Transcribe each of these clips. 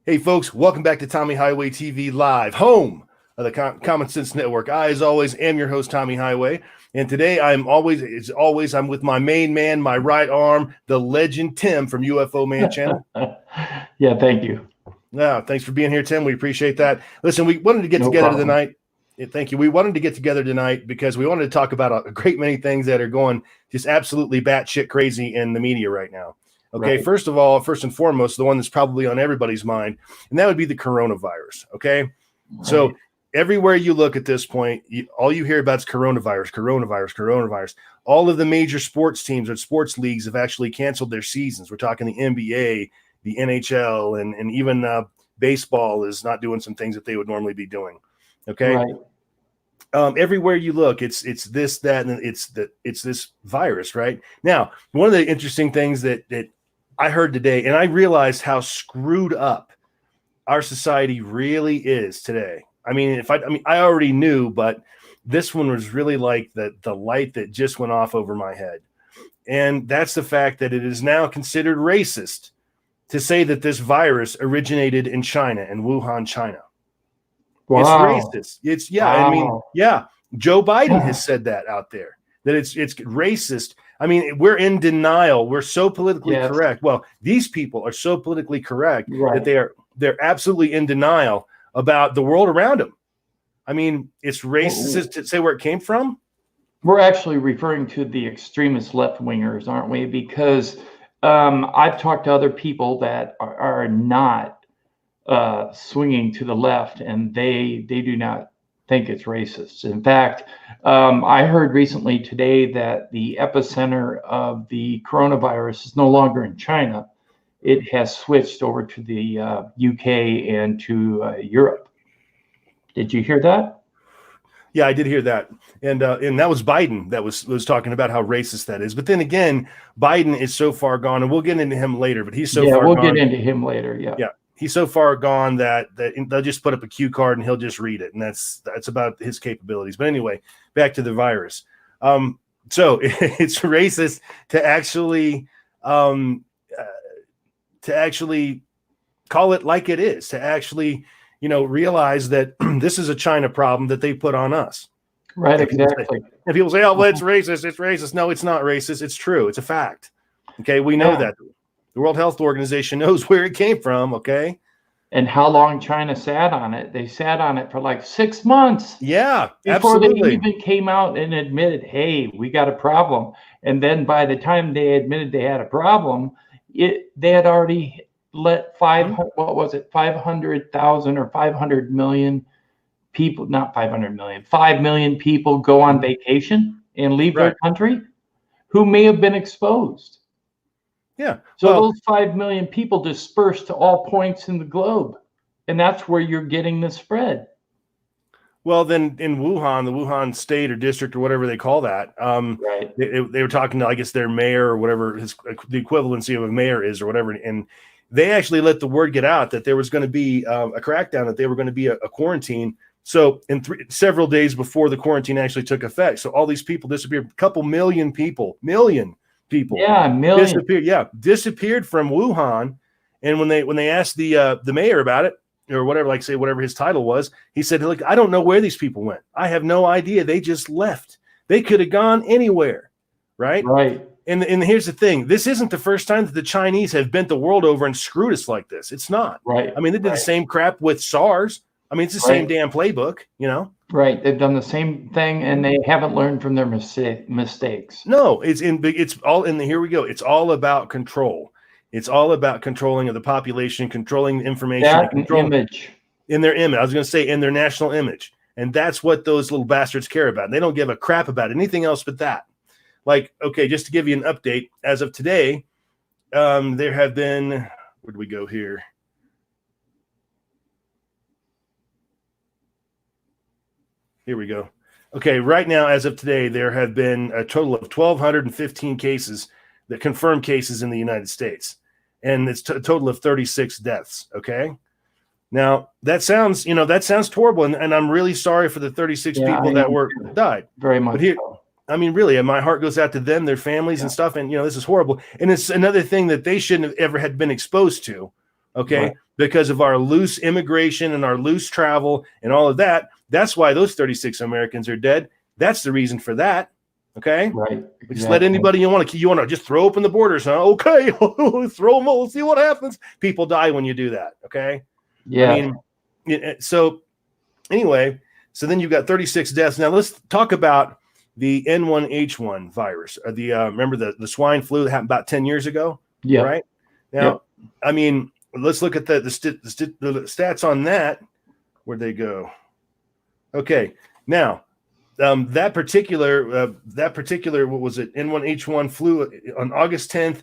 Hey, folks, welcome back to Tommy Highway TV Live, home of the Common Sense Network. I, as always, am your host, Tommy Highway. And today I'm with my main man, my right arm, the legend Tim from UFO Man Channel. Yeah, thank you. Yeah, thanks for being here, Tim. We appreciate that. Listen, we wanted to get together tonight. Thank you. We wanted to get together tonight because we wanted to talk about a great many things that are going just absolutely batshit crazy in the media right now. Okay, right. First and foremost, the one that's probably on everybody's mind, and that would be the coronavirus. Okay, right. So everywhere you look at this point, all you hear about is coronavirus. All of the major sports teams or sports leagues have actually canceled their seasons. We're talking the NBA, the NHL, and even baseball is not doing some things that they would normally be doing. Okay. Right. Everywhere you look, it's this, that, and it's this virus. Right now, one of the interesting things that I heard today, and I realized how screwed up our society really is today. I mean, I already knew, but this one was really like the light that just went off over my head. And that's the fact that it is now considered racist to say that this virus originated in China, in Wuhan, China. Wow. It's racist. Joe Biden has said that out there, that it's racist. I mean, we're in denial. We're so politically correct. Well, these people are so politically correct that they're absolutely in denial about the world around them. I mean, it's racist to say where it came from. We're actually referring to the extremist left-wingers, aren't we? Because I've talked to other people that are not swinging to the left, and they do not think it's racist. In fact, I heard recently today that the epicenter of the coronavirus is no longer in China. It has switched over to the UK and to Europe. Did you hear that? Yeah, I did hear that. And that was Biden that was talking about how racist that is. But then again, Biden is so far gone, and we'll get into him later, but he's so far gone. Yeah, we'll get into him later. Yeah. He's so far gone that they'll just put up a cue card and he'll just read it. And that's about his capabilities. But anyway, back to the virus. So it's racist to actually call it like it is, to actually, realize that this is a China problem that they put on us. Right, exactly. And people say, oh, well, it's racist. It's racist. No, it's not racist. It's true. It's a fact. Okay, we know that. The World Health Organization knows where it came from, okay? And how long China sat on it. They sat on it for like 6 months. Yeah, before absolutely. They even came out and admitted, hey, we got a problem. And then by the time they admitted they had a problem, they had already let 500,000 or 500 million people, not 500 million, 5 million people go on vacation and leave their country who may have been exposed. Yeah. So those 5 million people dispersed to all points in the globe. And that's where you're getting the spread. Well, then in Wuhan, the Wuhan state or district or whatever they call that, they were talking to, I guess, their mayor or whatever the equivalency of a mayor is or whatever. And they actually let the word get out that there was going to be a crackdown, that there were going to be a quarantine. So in several days before the quarantine actually took effect. So all these people disappeared, a couple million people. Disappeared from Wuhan. And when they asked the mayor about it or whatever, like say whatever his title was, he said, look, I don't know where these people went. I have no idea. They just left. They could have gone anywhere. Right. And here's the thing. This isn't the first time that the Chinese have bent the world over and screwed us like this. It's not. Right. I mean, they did the same crap with SARS. I mean, it's the same damn playbook, Right. They've done the same thing, and they haven't learned from their mistakes. No, it's all in the, here we go. It's all about control. It's all about controlling of the population, controlling information, image. In their image. I was going to say in their national image. And that's what those little bastards care about. They don't give a crap about anything else but that. Like, okay, just to give you an update, as of today, there have been, where do we go here? Here we go. Okay, right now, as of today, there have been a total of 1,215 cases, that confirmed cases in the United States. And it's a total of 36 deaths, okay? Now, that sounds horrible, and I'm really sorry for the 36 people that died. Very much. But here, I mean, really, and my heart goes out to them, their families and stuff, and, this is horrible. And it's another thing that they shouldn't have ever had been exposed to, okay, Right. because of our loose immigration and our loose travel and all of that. That's why those 36 Americans are dead. That's the reason for that. Okay. Right. We just let anybody you want to just throw open the borders. Huh? Okay. Throw them. We'll see what happens. People die when you do that. Okay. Yeah. I mean, so anyway, so then you've got 36 deaths. Now let's talk about the N1H1 virus. Remember the swine flu that happened about 10 years ago? Yeah. Right. Now, I mean, let's look at the stats on that. Where'd they go? Okay. Now, that particular, what was it? N1H1 flu on August 10th.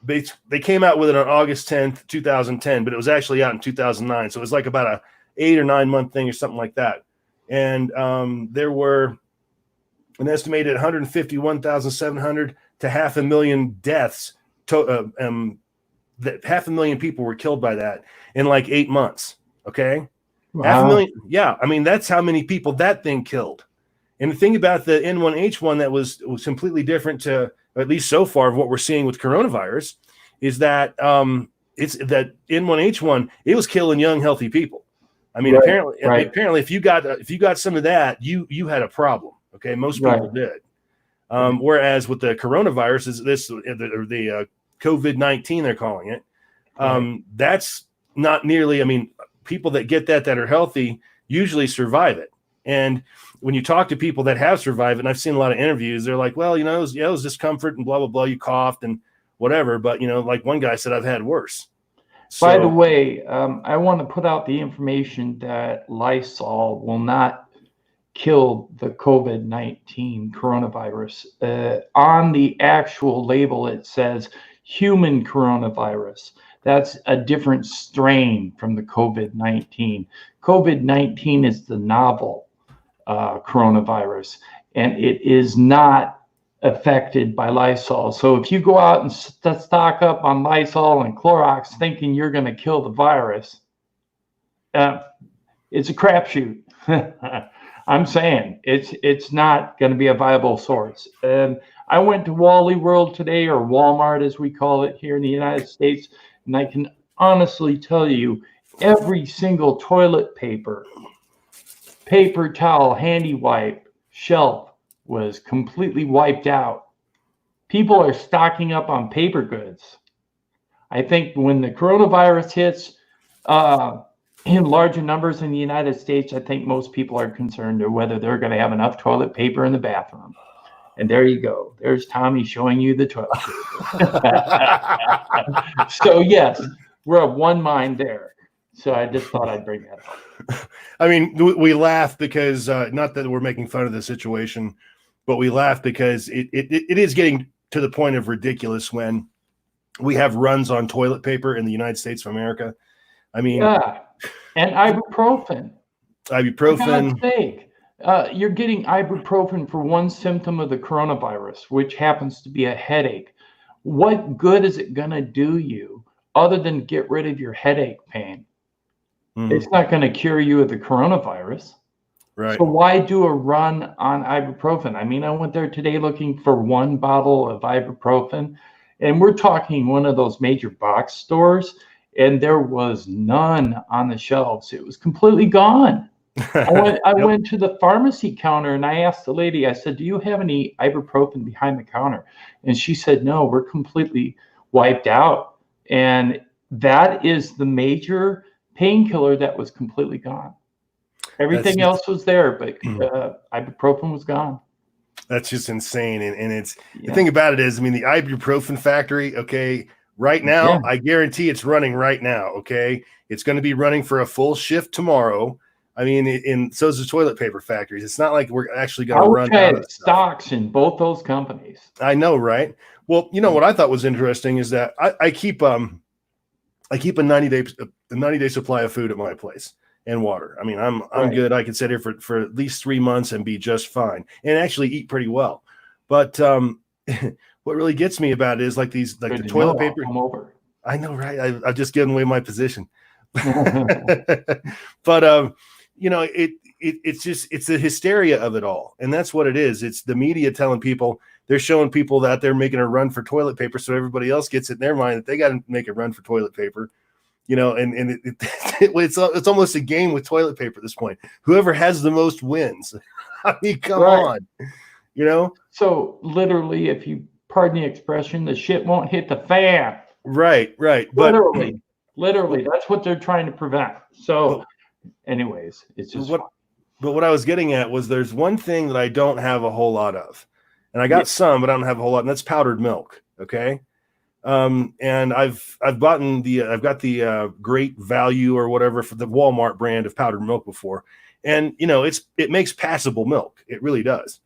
They came out with it on August 10th, 2010, but it was actually out in 2009. So it was like about a 8 or 9 month thing or something like that. And there were an estimated 151,700 to 500,000 deaths. That 500,000 people were killed by that in like 8 months. Okay. Wow. 500,000. Yeah. I mean, that's how many people that thing killed. And the thing about the N1H1 that was completely different to, at least so far, of what we're seeing with coronavirus, is that it's that N1H1, it was killing young, healthy people. I mean, apparently, if you got some of that, you had a problem. Okay, most people did. Whereas with the coronavirus, is the COVID-19 they're calling it. That's not nearly. I mean, people that get that are healthy usually survive it. And when you talk to people that have survived, and I've seen a lot of interviews, they're like, well, it was discomfort and blah, blah, blah. You coughed and whatever. But, like one guy said, I've had worse. By the way, I want to put out the information that Lysol will not kill the COVID-19 coronavirus. On the actual label, it says human coronavirus. That's a different strain from the COVID-19. COVID-19 is the novel coronavirus, and it is not affected by Lysol. So if you go out and stock up on Lysol and Clorox thinking you're going to kill the virus, it's a crapshoot. I'm saying it's not going to be a viable source. I went to Wally World today, or Walmart as we call it here in the United States, and I can honestly tell you every single toilet paper towel, handy wipe shelf was completely wiped out. People are stocking up on paper goods. I think when the coronavirus hits in larger numbers in the United States, I think most people are concerned of whether they're going to have enough toilet paper in the bathroom. And there you go. There's Tommy showing you the toilet paper. So yes, we're of one mind there. So I just thought I'd bring that up. I mean, we laugh because not that we're making fun of the situation, but we laugh because it is getting to the point of ridiculous when we have runs on toilet paper in the United States of America. I mean, yeah, and ibuprofen. For God's sake, you're getting ibuprofen for one symptom of the coronavirus, which happens to be a headache. What good is it going to do you other than get rid of your headache pain? It's not going to cure you of the coronavirus. Right. So why do a run on ibuprofen? I mean, I went there today looking for one bottle of ibuprofen, and we're talking one of those major box stores, and there was none on the shelves. It was completely gone. I went to the pharmacy counter and I asked the lady, I said, do you have any ibuprofen behind the counter? And she said, no, we're completely wiped out. And that is the major painkiller that was completely gone. Everything else was there, but ibuprofen was gone. That's just insane. And it's the thing about it is, I mean, the ibuprofen factory, okay, right now, I guarantee it's running right now, okay? It's going to be running for a full shift tomorrow. I mean, and so is the toilet paper factories. It's not like we're actually going to run out of stocks in both those companies. I know, right? Well, what I thought was interesting is that I keep a 90-day supply of food at my place and water. I mean, I'm good. I can sit here for at least 3 months and be just fine and actually eat pretty well. But what really gets me about it is like the toilet paper. Come over. I know, right? I've just given away my position. But it's the hysteria of it all, and that's what it is. It's the media telling people, they're showing people that they're making a run for toilet paper, so everybody else gets it in their mind that they got to make a run for toilet paper. and it's almost a game with toilet paper at this point. Whoever has the most wins. I mean, come on, So literally, if you pardon the expression, the shit won't hit the fan. Right. But literally, that's what they're trying to prevent. So, anyways, it's just. But what I was getting at was there's one thing that I don't have a whole lot of, and I got some, but I don't have a whole lot, and that's powdered milk. Okay. And I've got the Great Value or whatever for the Walmart brand of powdered milk before. And, it makes passable milk. It really does.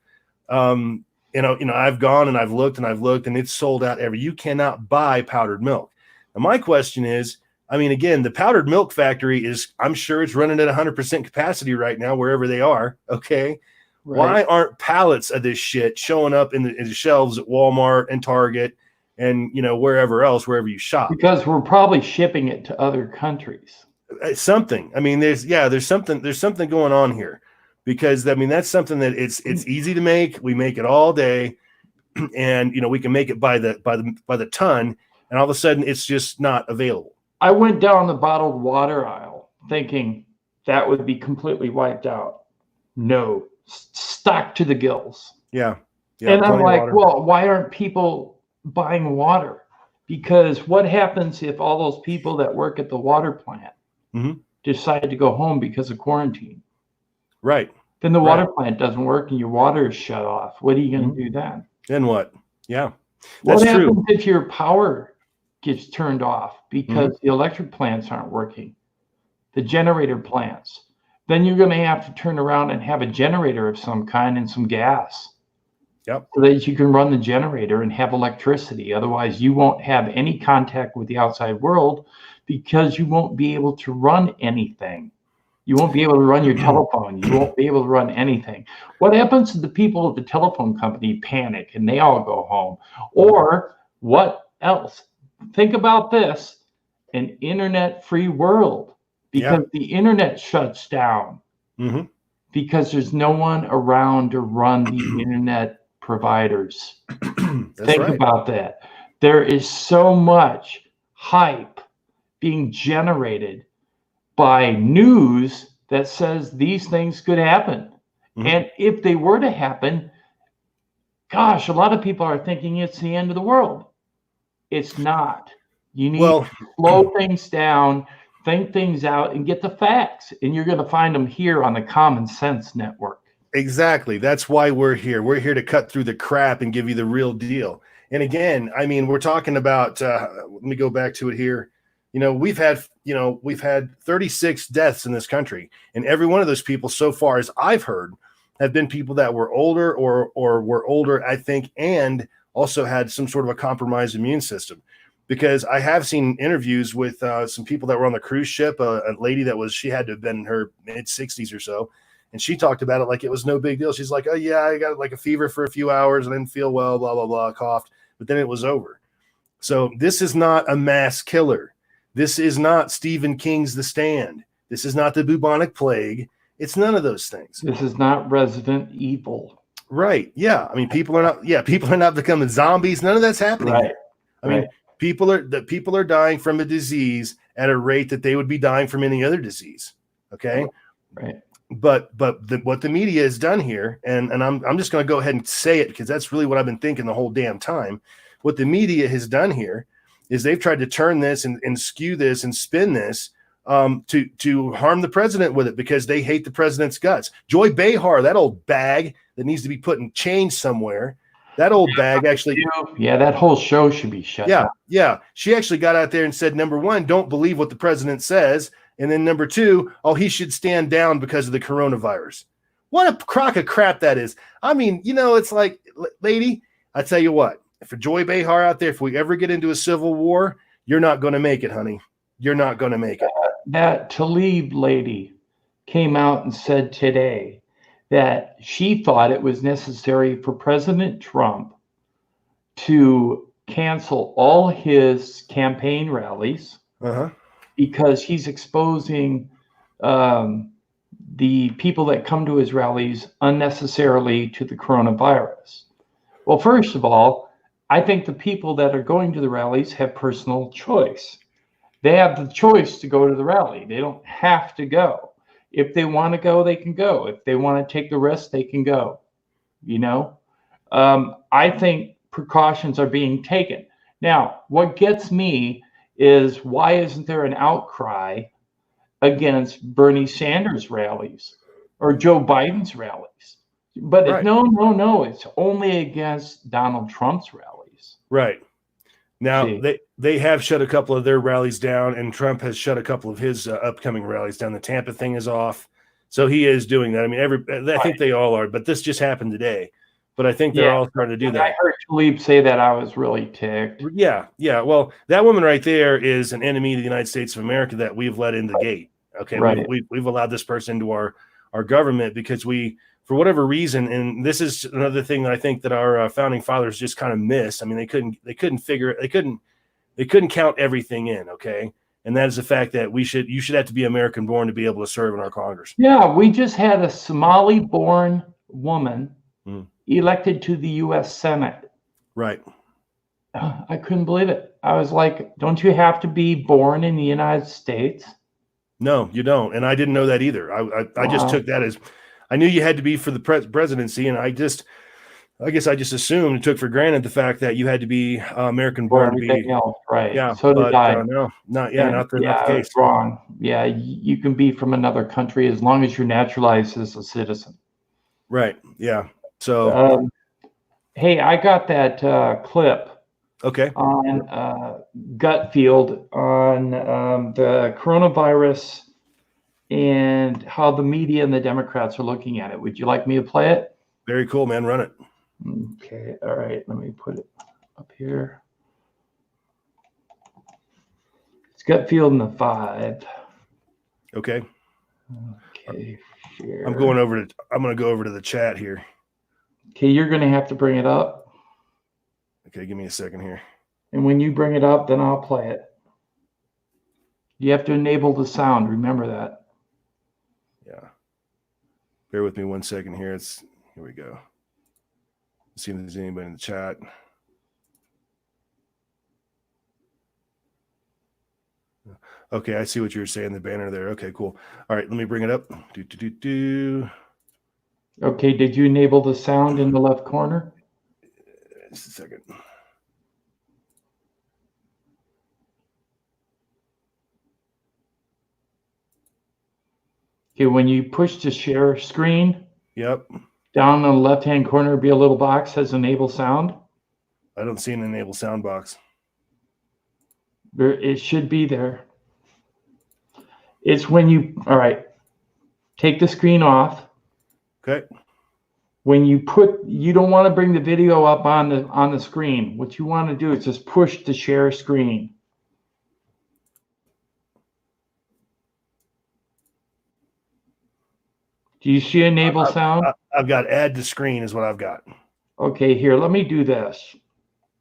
I've gone and I've looked and it's sold out you cannot buy powdered milk. Now, my question is, again, the powdered milk factory I'm sure it's running at 100% capacity right now, wherever they are. Okay. Right. Why aren't pallets of this shit showing up in the shelves at Walmart and Target and, wherever you shop? Because we're probably shipping it to other countries. Something. There's something going on here, because that's something that it's easy to make. We make it all day, and we can make it by the ton, and all of a sudden it's just not available. I went down the bottled water aisle thinking that would be completely wiped out. No, stocked to the gills. Yeah. And I'm like, well, why aren't people buying water? Because what happens if all those people that work at the water plant decide to go home because of quarantine? Right. Then the water plant doesn't work and your water is shut off. What are you going to do then? Then what? Yeah. What happens if your power gets turned off because the electric plants aren't working? The generator plants. Then you're going to have to turn around and have a generator of some kind and some gas. Yep. So that you can run the generator and have electricity. Otherwise, you won't have any contact with the outside world because you won't be able to run anything. You won't be able to run your telephone. You won't be able to run anything. What happens to the people at the telephone company panic and they all go home? Or what else? Think about this, an internet-free world, because the internet shuts down because there's no one around to run the internet providers. Think about that. There is so much hype being generated by news that says these things could happen. And if they were to happen, gosh, a lot of people are thinking it's the end of the world. It's not. You need to slow things down, think things out, and get the facts. And you're going to find them here on the Common Sense Network. Exactly. That's why we're here. We're here to cut through the crap and give you the real deal. And again, we're talking about, let me go back to it here. We've had 36 deaths in this country, and every one of those people so far, as I've heard, have been people that were older or were older, I think, and also had some sort of a compromised immune system. Because I have seen interviews with some people that were on the cruise ship, a lady she had to have been in her mid 60s or so. And she talked about it like it was no big deal. She's like, oh yeah, I got like a fever for a few hours and didn't feel well, blah, blah, blah, coughed, but then it was over. So this is not a mass killer. This is not Stephen King's The Stand. This is not the bubonic plague. It's none of those things. This is not Resident Evil. Right. Yeah. People are not becoming zombies. None of that's happening. Right. People are dying from a disease at a rate that they would be dying from any other disease. Okay. Right. But what the media has done here, and I'm just going to go ahead and say it because that's really what I've been thinking the whole damn time. What the media has done here is they've tried to turn this and skew this and spin this to harm the president with it because they hate the president's guts. Joy Behar, that old bag that needs to be put in chains somewhere. That old bag actually. Yeah, that whole show should be shut down. Yeah. She actually got out there and said, number one, don't believe what the president says. And then number two, he should stand down because of the coronavirus. What a crock of crap that is. It's like, lady, I tell you what, for Joy Behar out there, if we ever get into a civil war, you're not going to make it, honey. You're not going to make it. That Tlaib lady came out and said today that she thought it was necessary for President Trump to cancel all his campaign rallies because he's exposing the people that come to his rallies unnecessarily to the coronavirus. Well, first of all, I think the people that are going to the rallies have personal choice. They have the choice to go to the rally. They don't have to go. If they want to go, they can go. If they want to take the risk, they can go. You know, I think precautions are being taken. Now, what gets me is why isn't there an outcry against Bernie Sanders rallies or Joe Biden's rallies? But Right. no, it's only against Donald Trump's rallies. Right. Now, See. they have shut a couple of their rallies down, and Trump has shut a couple of his upcoming rallies down. The Tampa thing is off. So he is doing that. I mean, I think they all are, but this just happened today. But I think they're all starting to do that. I heard Talib say that. I was really ticked. Yeah. Well, that woman right there is an enemy of the United States of America that we've let in the gate. Okay. Right. We've allowed this person into our government because we, for whatever reason, and this is another thing that I think that our founding fathers just kind of missed. I mean, they couldn't count everything in. Okay. And that is the fact that you should have to be American born to be able to serve in our Congress. Yeah. We just had a Somali born woman elected to the U.S. Senate. Right. I couldn't believe it. I was like, don't you have to be born in the United States? No, you don't. And I didn't know that either. I just took that as, I knew you had to be for the presidency. And I guess I just assumed and took for granted the fact that you had to be American born to be. Else, right. Yeah. So did I. No, not the case. Wrong. Yeah. You can be from another country as long as you're naturalized as a citizen. Right. Yeah. So, hey, I got that clip. Okay. On Gutfield on the coronavirus and how the media and the Democrats are looking at it. Would you like me to play it? Very cool, man. Run it. Okay. All right. Let me put it up here. It's Gutfield in the 5. Okay. Okay. Share. I'm going to go over to the chat here. Okay. You're going to have to bring it up. Okay, give me a second here. And when you bring it up, then I'll play it. You have to enable the sound. Remember that. Yeah. Bear with me 1 second here. Here we go. Let's see if there's anybody in the chat. Okay, I see what you were saying, the banner there. Okay, cool. All right, let me bring it up. Okay, did you enable the sound in the left corner? Just a second. Okay, when you push to share screen, yep, down in the left-hand corner will be a little box that says enable sound. I don't see an enable sound box. It should be there. It's when you, all right, take the screen off. Okay. When you don't want to bring the video up on the screen. What you want to do is just push to share screen. Do you see enable sound? I've got add to screen is what I've got. Okay, here, let me do this.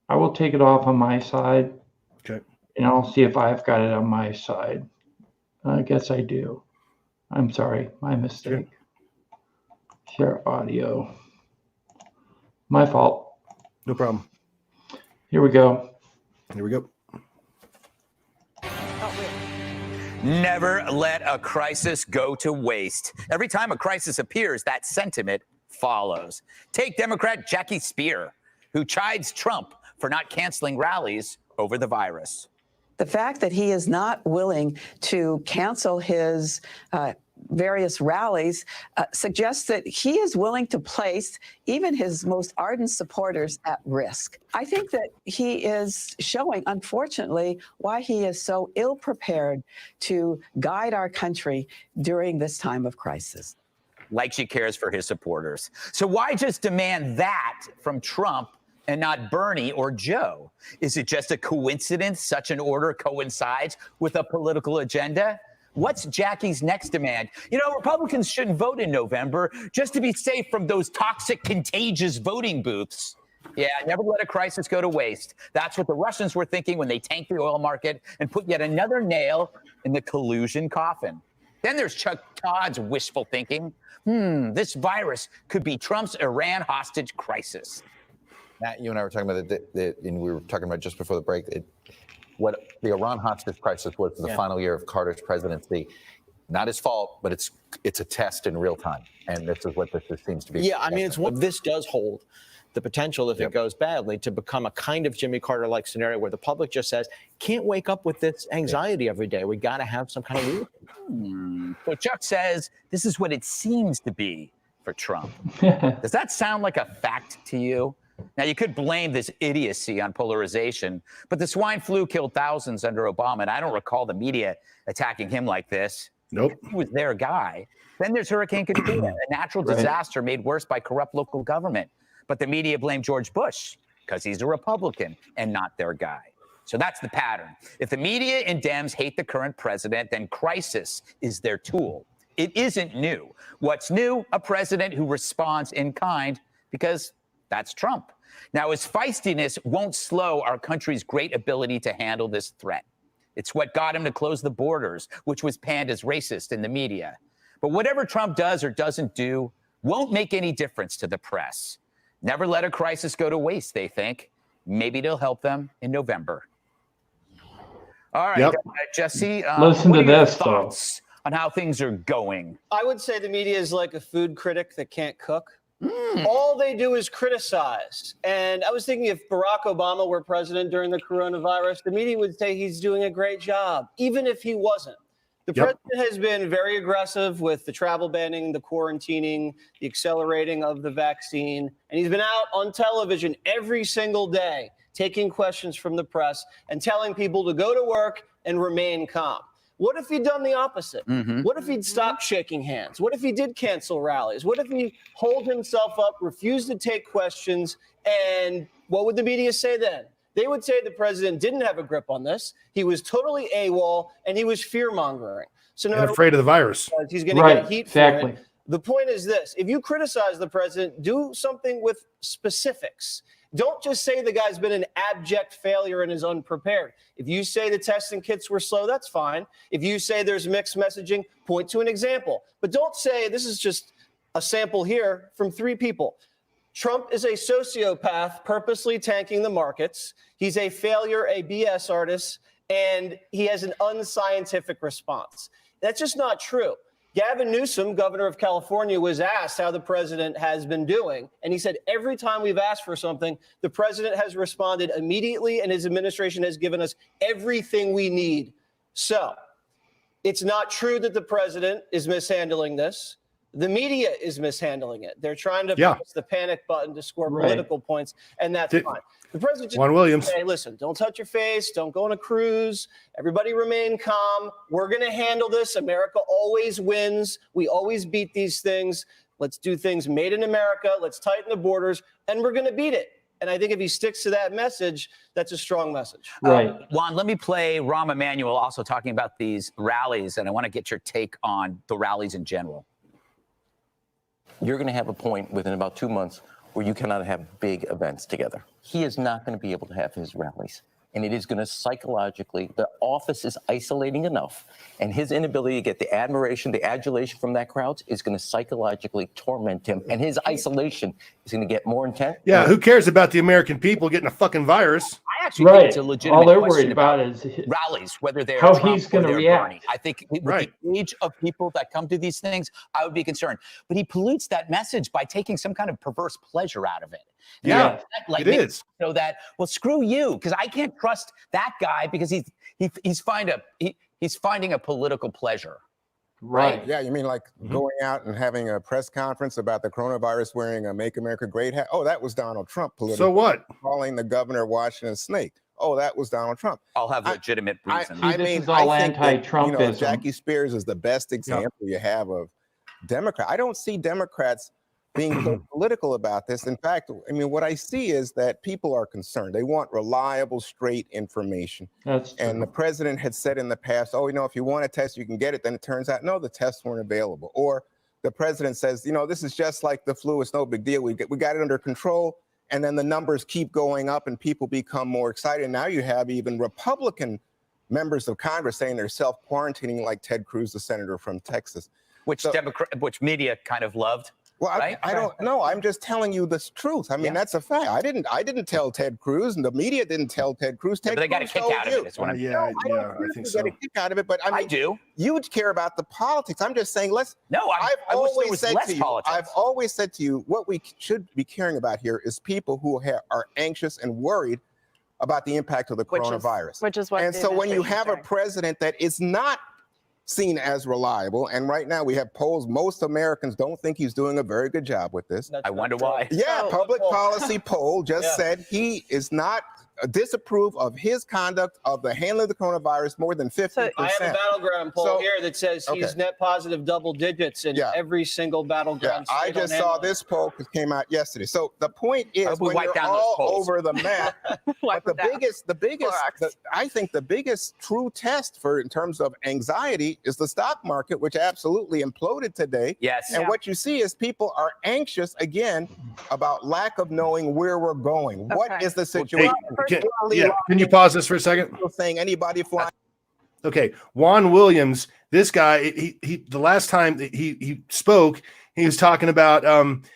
I will take it off on my side. Okay. And I'll see if I've got it on my side. I guess I do. I'm sorry, my mistake. Sure. Share audio. My fault. No problem. Here we go. Here we go. Never let a crisis go to waste. Every time a crisis appears, that sentiment follows. Take Democrat Jackie Spear, who chides Trump for not canceling rallies over the virus. The fact that he is not willing to cancel his various rallies suggests that he is willing to place even his most ardent supporters at risk. I think that he is showing, unfortunately, why he is so ill prepared to guide our country during this time of crisis. Like she cares for his supporters. So why just demand that from Trump and not Bernie or Joe? Is it just a coincidence such an order coincides with a political agenda? What's Jackie's next demand? You know, Republicans shouldn't vote in November just to be safe from those toxic, contagious voting booths. Yeah, never let a crisis go to waste. That's what the Russians were thinking when they tanked the oil market and put yet another nail in the collusion coffin. Then there's Chuck Todd's wishful thinking. This virus could be Trump's Iran hostage crisis. Matt, you and I were talking about and we were talking about just before the break. what the Iran hostage crisis was the final year of Carter's presidency. Not his fault, but it's a test in real time, and this is what this seems to be. Yeah, I mean, this does hold the potential, if it goes badly, to become a kind of Jimmy Carter-like scenario where the public just says, can't wake up with this anxiety every day. We got to have some kind of rule. So Chuck says this is what it seems to be for Trump. Does that sound like a fact to you? Now, you could blame this idiocy on polarization, but the swine flu killed thousands under Obama, and I don't recall the media attacking him like this. Nope. He was their guy. Then there's Hurricane Katrina, a natural disaster made worse by corrupt local government. But the media blamed George Bush because he's a Republican and not their guy. So that's the pattern. If the media and Dems hate the current president, then crisis is their tool. It isn't new. What's new? A president who responds in kind, because that's Trump. Now, his feistiness won't slow our country's great ability to handle this threat. It's what got him to close the borders, which was panned as racist in the media. But whatever Trump does or doesn't do won't make any difference to the press. Never let a crisis go to waste, they think. Maybe it'll help them in November. All right, Jesse, Listen to this, thoughts on how things are going? I would say the media is like a food critic that can't cook. All they do is criticize. And I was thinking if Barack Obama were president during the coronavirus, the media would say he's doing a great job, even if he wasn't. The president has been very aggressive with the travel banning, the quarantining, the accelerating of the vaccine. And he's been out on television every single day, taking questions from the press and telling people to go to work and remain calm. What if he'd done the opposite? What if he'd stopped shaking hands? What if he did cancel rallies? What if he holed himself up, refused to take questions? And what would the media say then? They would say the president didn't have a grip on this. He was totally AWOL, and he was fear-mongering. So no matter afraid of the virus. He's going to get heat for it. The point is this. If you criticize the president, do something with specifics. Don't just say the guy's been an abject failure and is unprepared. If you say the testing kits were slow, that's fine. If you say there's mixed messaging, point to an example. But don't say this is just a sample here from 3 people. Trump is a sociopath purposely tanking the markets. He's a failure, a BS artist, and he has an unscientific response. That's just not true. Gavin Newsom, governor of California, was asked how the president has been doing. And he said, every time we've asked for something, the president has responded immediately and his administration has given us everything we need. So it's not true that the president is mishandling this. The media is mishandling it. They're trying to press the panic button to score political points, and that's fine. The president just say, listen, don't touch your face. Don't go on a cruise. Everybody remain calm. We're going to handle this. America always wins. We always beat these things. Let's do things made in America. Let's tighten the borders, and we're going to beat it. And I think if he sticks to that message, that's a strong message. Juan, let me play Rahm Emanuel also talking about these rallies, and I want to get your take on the rallies in general. You're going to have a point within about 2 months where you cannot have big events together. He is not going to be able to have his rallies. And it is going to psychologically, the office is isolating enough, and his inability to get the admiration, the adulation from that crowd is going to psychologically torment him. And his isolation is going to get more intense. Yeah, who cares about the American people getting a fucking virus? I actually think it's a legitimate All they're question worried about is rallies, whether they're how Trump he's going to or react. Bernie. I think with the age of people that come to these things, I would be concerned. But he pollutes that message by taking some kind of perverse pleasure out of it. Yeah, like it is. So that, well, screw you, because I can't trust that guy because he's finding a political pleasure. Right. Yeah, you mean like going out and having a press conference about the coronavirus wearing a Make America Great hat? Oh, that was Donald Trump. So what? Calling the governor of Washington a snake. Oh, that was Donald Trump. I'll have legitimate reasons. I this mean, is all I think anti-Trumpism. that, Jackie Spears is the best example you have of Democrat. I don't see Democrats being so political about this. In fact, I mean, what I see is that people are concerned. They want reliable, straight information. That's true. And the president had said in the past, oh, if you want a test, you can get it. Then it turns out, no, the tests weren't available. Or the president says, this is just like the flu. It's no big deal. We got it under control. And then the numbers keep going up and people become more excited. Now you have even Republican members of Congress saying they're self-quarantining, like Ted Cruz, the senator from Texas. Which media kind of loved. Well, right? I don't know. I'm just telling you the truth. I mean, that's a fact. I didn't tell Ted Cruz, and the media didn't tell Ted Cruz. Ted But they got a Cruz kick told out of you. it. Is what I'm I think so. Get a kick out of it, but I mean, I do. You would care about the politics. I'm just saying, No, I wish there was less politics. I've always said to you, what we should be caring about here is people who are anxious and worried about the impact of the coronavirus. Which is what. And the so when you have a administration's president that is not seen as reliable, and right now we have polls, most Americans don't think he's doing a very good job with this. I wonder why. Yeah, So- public policy poll just Yeah. said he is not disapprove of his conduct of the handling of the coronavirus more than 50%. I have a battleground poll So- here that says he's okay. net positive double digits in Yeah. every single Yeah, battleground. I state on just saw handling. this poll that came out yesterday. So the point is, hope we when wipe you're down those all polls. over the map, Wipe but them down. I think the biggest true test for in terms of anxiety is the stock market, which absolutely imploded today. Yes. And Yeah. what you see is people are anxious again about lack of knowing where we're going. What Okay. is the Hey, situation? can you pause this for a second? Saying anybody flying. Okay, Juan Williams, this guy, he the last time that he spoke, he was talking about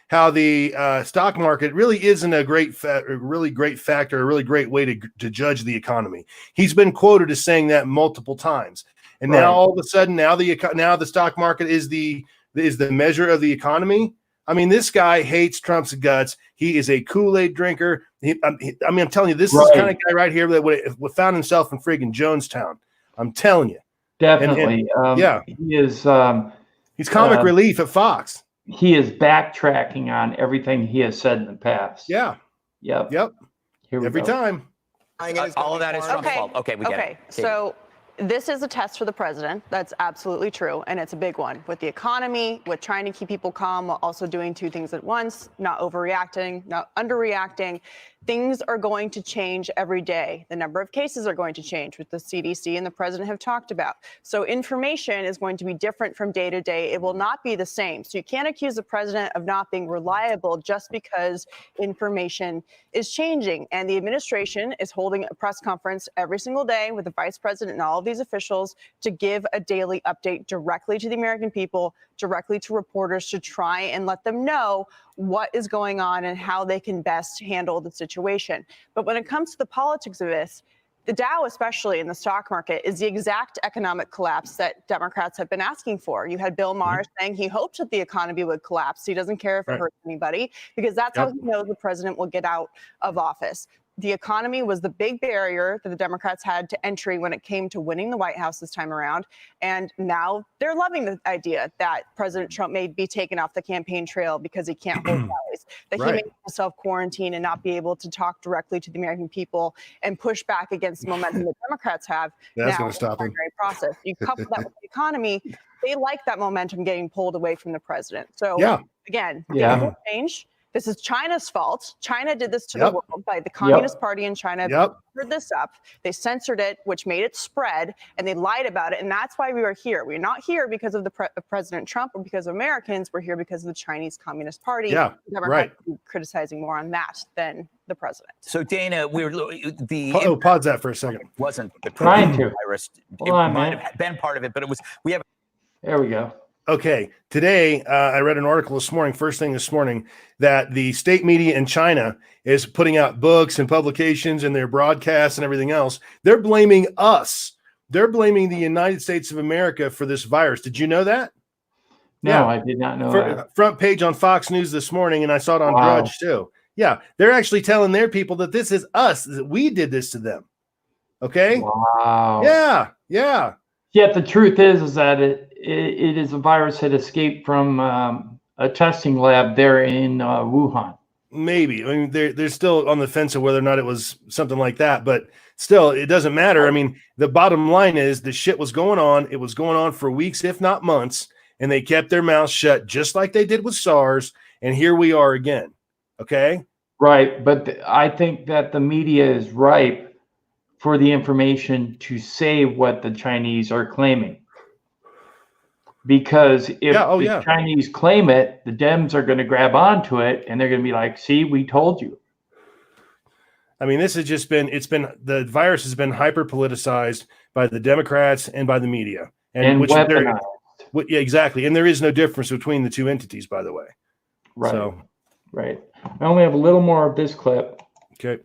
how the stock market really isn't a really great factor, a really great way to judge the economy. He's been quoted as saying that multiple times, and now all of a sudden, now the stock market is the measure of the economy. I mean, this guy hates Trump's guts. He is a Kool-Aid drinker. I'm telling you, this is the kind of guy right here that would found himself in friggin' Jonestown. I'm telling you. Definitely. Yeah. He is. He's comic relief at Fox. He is backtracking on everything he has said in the past. Yeah. Yep. Yep. Here we Every go. time. All of that is Trump's Okay. fault. Okay, we get it. Okay, so this is a test for the president. That's absolutely true, and it's a big one with the economy, with trying to keep people calm while also doing two things at once, not overreacting, not underreacting. Things are going to change every day. The number of cases are going to change, which the CDC and the president have talked about. So information is going to be different from day to day. It will not be the same. So you can't accuse the president of not being reliable just because information is changing. And the administration is holding a press conference every single day with the vice president and all of these officials to give a daily update directly to the American people, directly to reporters, to try and let them know what is going on and how they can best handle the situation. But when it comes to the politics of this, the Dow, especially in the stock market, is the exact economic collapse that Democrats have been asking for. You had Bill Maher saying he hopes that the economy would collapse. He doesn't care if it hurts anybody, because that's how he knows the president will get out of office. The economy was the big barrier that the Democrats had to entry when it came to winning the White House this time around. And now they're loving the idea that President Trump may be taken off the campaign trail because he can't hold rallies, that he may self-quarantine and not be able to talk directly to the American people and push back against the momentum that Democrats have. That's going to stop him. Process. You couple that with the economy, they like that momentum getting pulled away from the president. So again, things will change. This is China's fault. China did this to the world by the Communist Party in China. Covered this up. They censored it, which made it spread, and they lied about it. And that's why we are here. We're not here because of President Trump or because of Americans. We're here because of the Chinese Communist Party. Democrats criticizing more on that than the president. So Dana, pause that for a second. Wasn't the Trying to. virus? Hold on, might man. have been part of it, but it was. We have. There we go. Okay, today I read an article this morning, first thing this morning, that the state media in China is putting out books and publications and their broadcasts and everything else. They're blaming us. They're blaming the United States of America for this virus. Did you know that? No, I did not know that. Front page on Fox News this morning, and I saw it on Drudge too. Yeah, they're actually telling their people that this is us, that we did this to them. Okay? Wow. Yeah. Yet the truth is that it is a virus that escaped from a testing lab there in Wuhan. Maybe. I mean, they're still on the fence of whether or not it was something like that, but still, it doesn't matter. I mean, the bottom line is the shit was going on. It was going on for weeks, if not months, and they kept their mouths shut just like they did with SARS, and here we are again. Okay? Right, but I think that the media is ripe for the information to say what the Chinese are claiming. Because if the Chinese claim it, the Dems are going to grab onto it and they're going to be like, see, we told you. I mean, this has just been, the virus has been hyper politicized by the Democrats and by the media. And weaponized. Yeah, exactly. And there is no difference between the two entities, by the way. Right. So, right. I only have a little more of this clip. okay.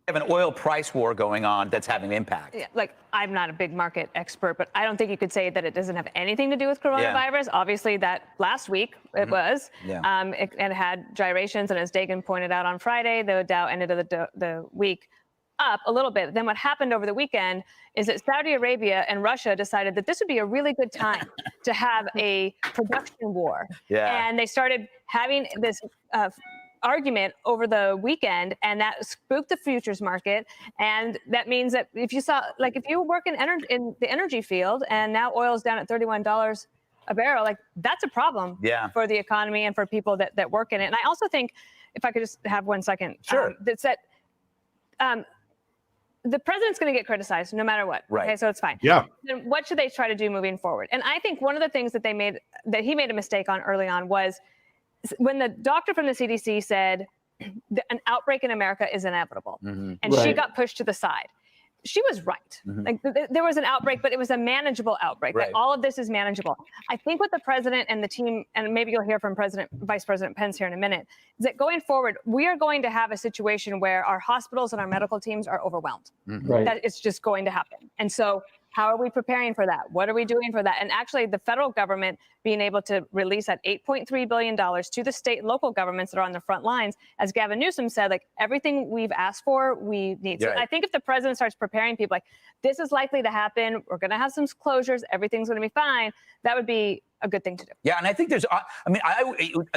We have an oil price war going on that's having an impact. Yeah, like, I'm not a big market expert, but I don't think you could say that it doesn't have anything to do with coronavirus. Obviously, that last week it was. Yeah. It had gyrations, and as Dagan pointed out on Friday, the Dow ended the week up a little bit. Then what happened over the weekend is that Saudi Arabia and Russia decided that this would be a really good time to have a production war. Yeah. And they started having this argument over the weekend, and that spooked the futures market. And that means that if you work in the energy field, and now oil is down at $31 a barrel, like, that's a problem for the economy and for people that work in it. And I also think, if I could just have 1 second, Sure. that's that the president's going to get criticized no matter what. Right. Okay, so it's fine. Yeah. Then what should they try to do moving forward? And I think one of the things that he made a mistake on early on was when the doctor from the CDC said an outbreak in America is inevitable, and she got pushed to the side. She was right. Like, there was an outbreak, but it was a manageable outbreak. Right. Like, all of this is manageable. I think what the president and the team, and maybe you'll hear from Vice President Pence here in a minute, is that going forward, we are going to have a situation where our hospitals and our medical teams are overwhelmed. Right. That it's just going to happen. And so how are we preparing for that? What are we doing for that? And actually, the federal government being able to release that $8.3 billion to the state and local governments that are on the front lines, as Gavin Newsom said, like, everything we've asked for, we need. So I think if the president starts preparing people like, this is likely to happen, we're going to have some closures, everything's going to be fine, that would be a good thing to do. Yeah, and I think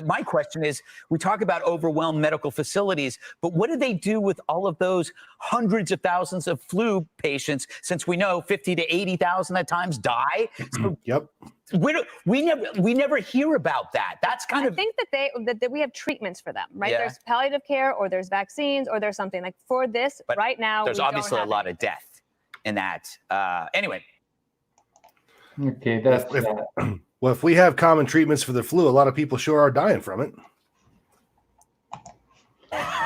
my question is, we talk about overwhelmed medical facilities, but what do they do with all of those hundreds of thousands of flu patients, since we know 50 to 80,000 at times die? So we never hear about that. That's kind of. I think that we have treatments for them, right? Yeah. There's palliative care, or there's vaccines, or there's something like for this. But right now, there's obviously a lot of death in that. Anyway. Okay, that's Well, if we have common treatments for the flu, a lot of people sure are dying from it.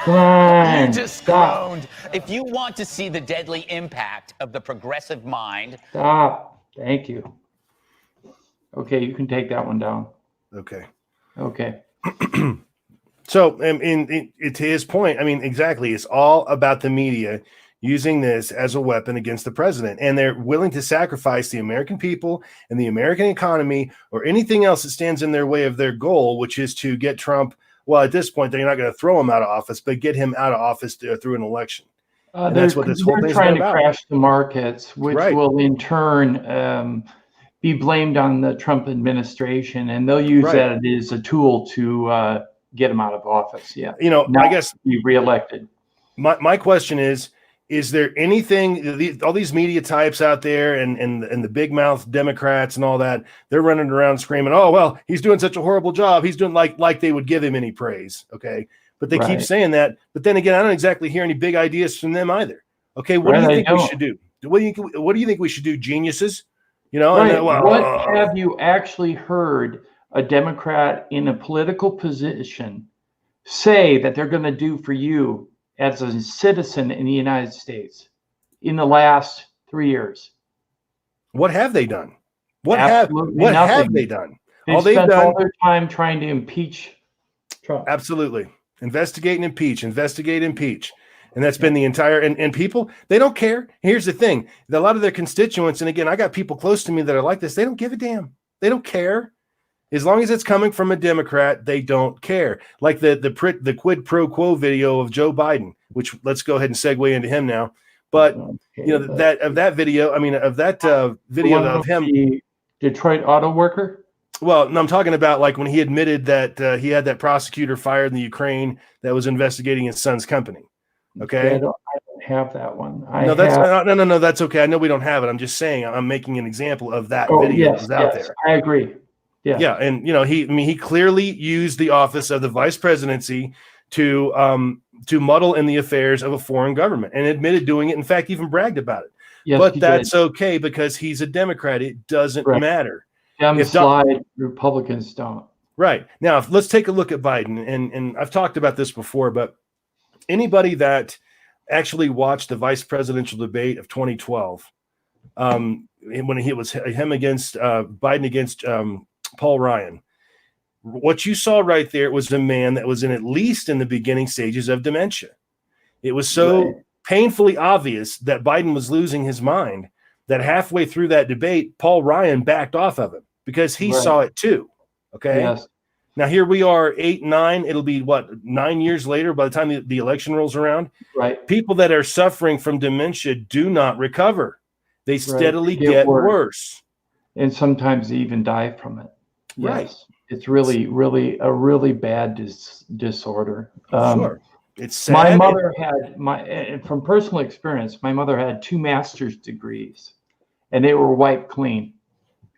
Fine. You just groaned. If you want to see the deadly impact of the progressive mind. Stop. Thank you. Okay, you can take that one down. Okay. Okay. So, to his point, I mean, exactly. It's all about the media using this as a weapon against the president. And they're willing to sacrifice the American people and the American economy or anything else that stands in their way of their goal, which is to get Trump. Well, at this point, they're not going to throw him out of office, but get him out of office through an election. And that's what this whole thing's trying to about. crash the markets, which will in turn be blamed on the Trump administration, and they'll use that as a tool to get him out of office. Yeah, I guess be reelected. My question is there anything, all these media types out there and the big mouth Democrats and all that, they're running around screaming, oh, well, he's doing such a horrible job. He's doing like they would give him any praise. Okay. But they keep saying that. But then again, I don't exactly hear any big ideas from them either. Okay. What do you think we should do? What do you think we should do? Geniuses? What have you actually heard a Democrat in a political position say that they're going to do for you as a citizen in the United States in the last 3 years? What have they done? What have they done? They've spent all their time trying to impeach Trump. Absolutely. Investigate and impeach. And that's been the entire, and people, they don't care. Here's the thing. A lot of their constituents, and again, I got people close to me that are like this. They don't give a damn. They don't care. As long as it's coming from a Democrat, they don't care. Like the quid pro quo video of Joe Biden, which let's go ahead and segue into him now. But that video of him, the Detroit auto worker. Well, no, I'm talking about like when he admitted that he had that prosecutor fired in the Ukraine that was investigating his son's company. Okay, I don't have that one. No, that's okay. I know we don't have it. I'm just saying I'm making an example of that video that was out there. I agree. Yeah, and he clearly used the office of the vice presidency to muddle in the affairs of a foreign government and admitted doing it. In fact, even bragged about it. Yes, but that's okay because he's a Democrat. It doesn't matter. Republicans don't. Right. Now, let's take a look at Biden. And I've talked about this before, but anybody that actually watched the vice presidential debate of 2012, when it was him against Biden against Paul Ryan, what you saw right there was a man that was at least in the beginning stages of dementia. It was so painfully obvious that Biden was losing his mind that halfway through that debate, Paul Ryan backed off of him because he saw it too. Okay. Yes. Now here we are, 8, 9. It'll be 9 years later by the time the election rolls around. Right. People that are suffering from dementia do not recover. They steadily get worse. And sometimes they even die from it. Yes. Right. It's really, really a really bad disorder. Sure. It's sad. My mother had from personal experience, my mother had 2 master's degrees and they were wiped clean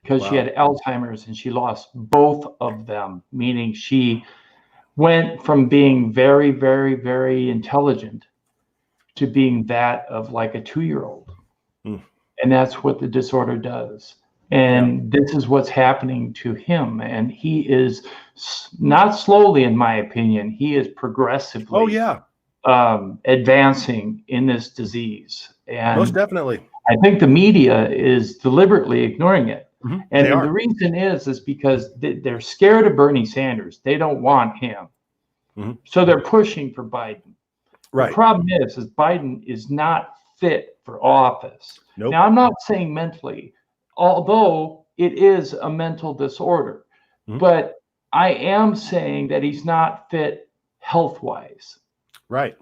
because she had Alzheimer's and she lost both of them, meaning she went from being very, very, very intelligent to being that of like a 2-year-old. And that's what the disorder does. And this is what's happening to him. And he is not slowly, in my opinion, he is progressively advancing in this disease. And most definitely. I think the media is deliberately ignoring it. And the reason is because they're scared of Bernie Sanders. They don't want him. So they're pushing for Biden. Right. The problem is Biden is not fit for office. Nope. Now, I'm not saying mentally, although it is a mental disorder, but I am saying that he's not fit health-wise. Right.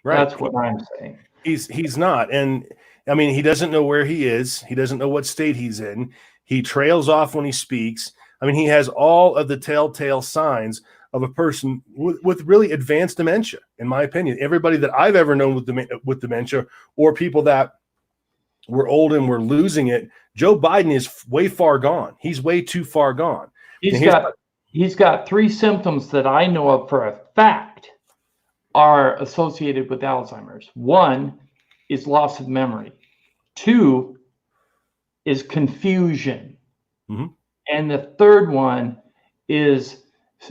That's what I'm saying. He's not. And I mean, he doesn't know where he is. He doesn't know what state he's in. He trails off when he speaks. I mean, he has all of the telltale signs of a person with really advanced dementia, in my opinion. Everybody that I've ever known with dementia, or people that were old and were losing it, Joe Biden is way far gone. He's way too far gone. He's got 3 symptoms that I know of for a fact are associated with Alzheimer's. 1 is loss of memory. 2 is confusion. And the 3rd one is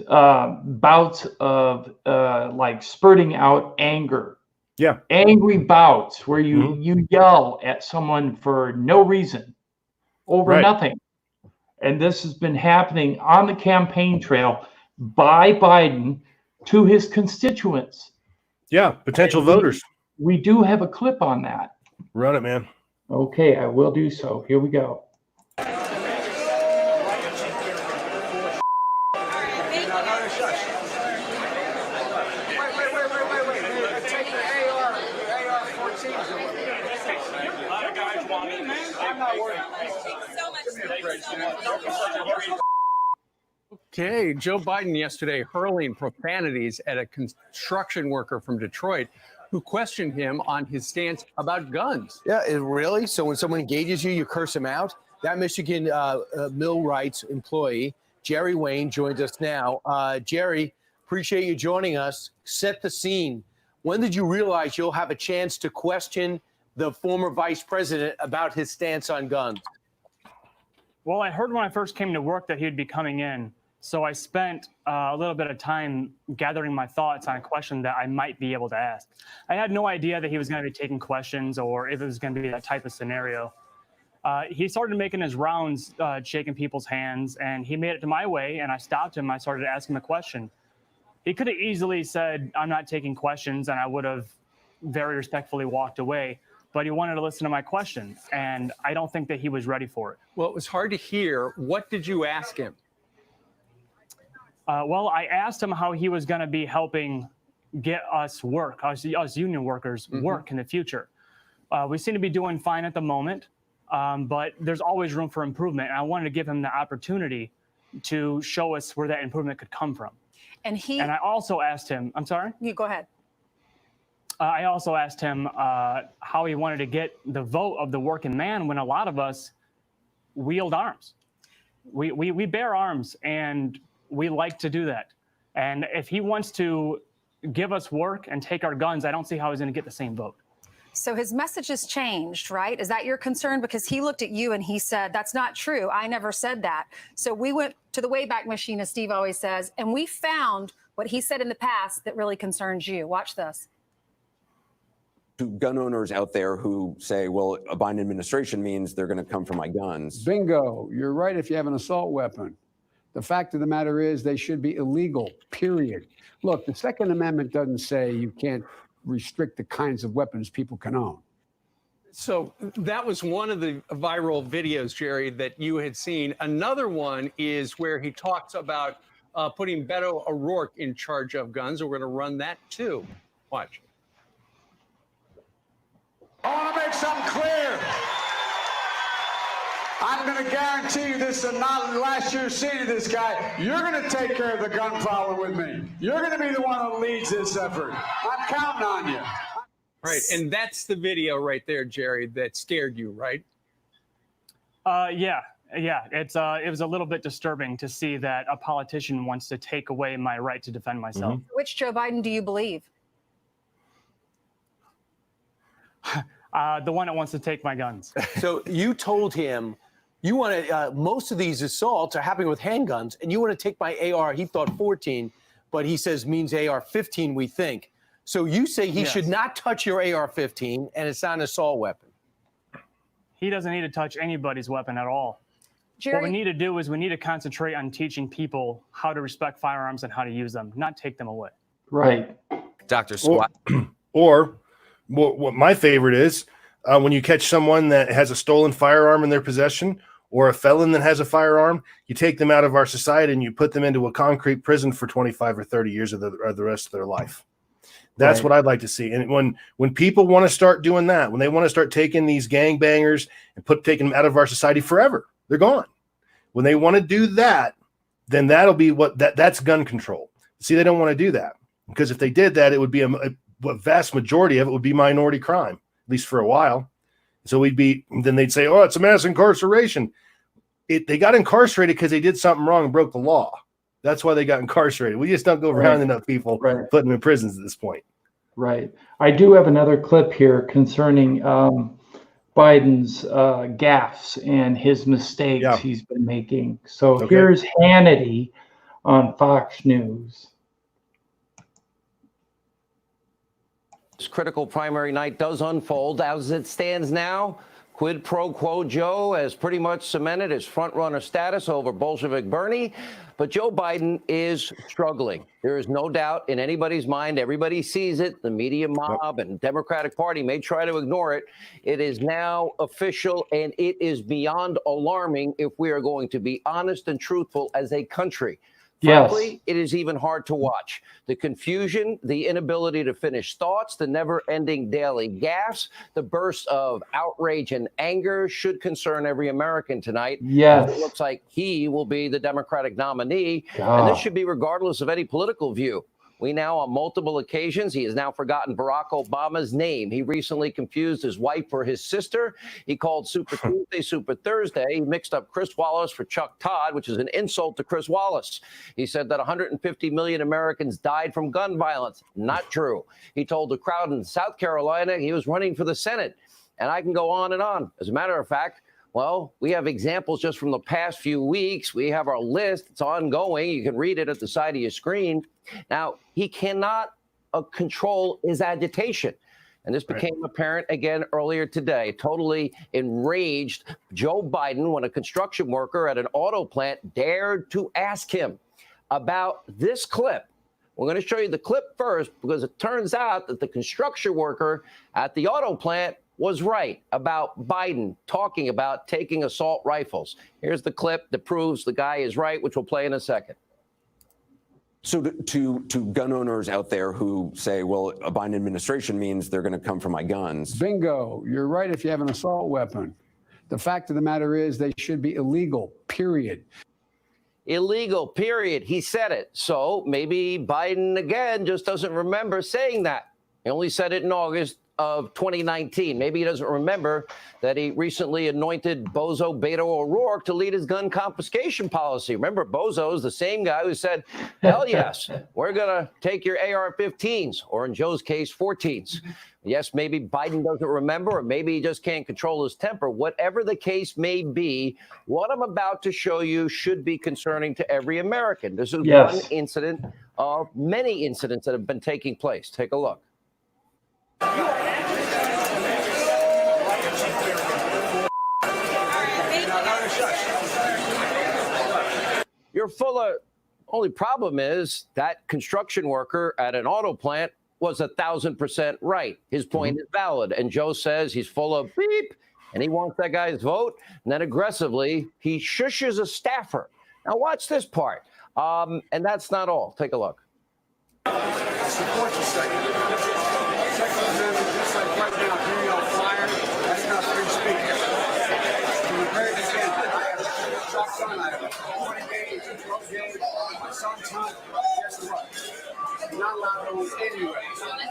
bouts of like spurting out anger. Yeah. Angry bouts where you yell at someone for no reason over nothing. And this has been happening on the campaign trail by Biden to his constituents. Yeah, potential voters. We do have a clip on that. Run it, man. Okay, I will do so. Here we go. Okay, Joe Biden yesterday hurling profanities at a construction worker from Detroit who questioned him on his stance about guns. Yeah, really? So when someone engages you, you curse them out? That Michigan mill rights employee, Jerry Wayne, joins us now. Jerry, appreciate you joining us. Set the scene. When did you realize you'll have a chance to question the former vice president about his stance on guns? Well, I heard when I first came to work that he'd be coming in. So I spent a little bit of time gathering my thoughts on a question that I might be able to ask. I had no idea that he was going to be taking questions or if it was going to be that type of scenario. He started making his rounds, shaking people's hands, and he made it to my way, and I stopped him. I started asking the question. He could have easily said, I'm not taking questions, and I would have very respectfully walked away. But he wanted to listen to my question, and I don't think that he was ready for it. Well, it was hard to hear. What did you ask him? Well, I asked him how he was going to be helping get us work, us union workers work in the future. We seem to be doing fine at the moment, but there's always room for improvement. And I wanted to give him the opportunity to show us where that improvement could come from. And I also asked him, I'm sorry? You go ahead. I also asked him how he wanted to get the vote of the working man when a lot of us wield arms. We bear arms, and we like to do that. And if he wants to give us work and take our guns, I don't see how he's going to get the same vote. So his message has changed, right? Is that your concern? Because he looked at you and he said, that's not true. I never said that. So we went to the Wayback Machine, as Steve always says, and we found what he said in the past that really concerns you. Watch this. To gun owners out there who say, well, a Biden administration means they're going to come for my guns. Bingo. You're right if you have an assault weapon. The fact of the matter is they should be illegal, period. Look, the Second Amendment doesn't say you can't restrict the kinds of weapons people can own. So that was one of the viral videos, Jerry, that you had seen. Another one is where he talks about putting Beto O'Rourke in charge of guns. We're going to run that too. Watch. I want to make something clear. I'm going to guarantee you this is not the last year seeing this guy. You're going to take care of the gun problem with me. You're going to be the one who leads this effort. I'm counting on you. Right, and that's the video right there, Jerry, that scared you, right? Yeah. It was a little bit disturbing to see that a politician wants to take away my right to defend myself. Which Joe Biden do you believe? The one that wants to take my guns. So you told him you want to, most of these assaults are happening with handguns, and you want to take my AR. He thought 14, but he says means AR-15, we think. So you say he should not touch your AR-15, and it's not an assault weapon. He doesn't need to touch anybody's weapon at all. Jerry, what we need to do is we need to concentrate on teaching people how to respect firearms and how to use them, not take them away. Right. Dr. Squat. Or what my favorite is when you catch someone that has a stolen firearm in their possession or a felon that has a firearm, you take them out of our society and you put them into a concrete prison for 25 or 30 years of the rest of their life. That's what I'd like to see. And when people want to start doing that, when they want to start taking these gangbangers and taking them out of our society forever, they're gone. When they want to do that, then that'll be that's gun control. See, they don't want to do that because if they did that, it would be a vast majority of it would be minority crime, at least for a while. So then they'd say, oh, it's a mass incarceration. They got incarcerated because they did something wrong and broke the law. That's why they got incarcerated. We just don't go around enough people putting them in prisons at this point. Right. I do have another clip here concerning Biden's gaffes and his mistakes he's been making. So here's Hannity on Fox News. This critical primary night does unfold. As it stands now, quid pro quo Joe has pretty much cemented his front-runner status over Bolshevik Bernie, but Joe Biden is struggling. There is no doubt in anybody's mind. Everybody sees it. The media mob and Democratic Party may try to ignore it. It is now official, and it is beyond alarming if we are going to be honest and truthful as a country. Frankly, it is even hard to watch. The confusion, the inability to finish thoughts, the never-ending daily gaffes, the bursts of outrage and anger should concern every American tonight. Yes. It looks like he will be the Democratic nominee, and this should be regardless of any political view. We now, on multiple occasions, he has now forgotten Barack Obama's name. He recently confused his wife for his sister. He called Super Tuesday Super Thursday. He mixed up Chris Wallace for Chuck Todd, which is an insult to Chris Wallace. He said that 150 million Americans died from gun violence. Not true. He told the crowd in South Carolina he was running for the Senate. And I can go on and on. As a matter of fact, well, we have examples just from the past few weeks. We have our list. It's ongoing. You can read it at the side of your screen. Now, he cannot control his agitation. And this became apparent again earlier today. Totally enraged Joe Biden when a construction worker at an auto plant dared to ask him about this clip. We're going to show you the clip first because it turns out that the construction worker at the auto plant was right about Biden talking about taking assault rifles. Here's the clip that proves the guy is right, which we'll play in a second. So to gun owners out there who say, well, a Biden administration means they're going to come for my guns. Bingo. You're right if you have an assault weapon. The fact of the matter is they should be illegal, period. Illegal, period. He said it. So maybe Biden, again, just doesn't remember saying that. He only said it in August of 2019. Maybe he doesn't remember that he recently anointed Bozo Beto O'Rourke to lead his gun confiscation policy. Remember, Bozo is the same guy who said, hell yes, we're going to take your AR-15s, or in Joe's case, 14s. Yes, maybe Biden doesn't remember, or maybe he just can't control his temper. Whatever the case may be, what I'm about to show you should be concerning to every American. This is one incident of many incidents that have been taking place. Take a look. you're full of. Only problem is that construction worker at an auto plant was 1,000% right. His point is valid. And Joe says he's full of beep and he wants that guy's vote. And then aggressively, he shushes a staffer. Now, watch this part. And that's not all. Take a look. Support the Second Amendment. Second Amendment, just like right now, being on fire, that's not free speech. From the very beginning, I have a shotgun, I have 20 games, 12 games. My son's hunt, guess what? I'm not allowed to own anyway.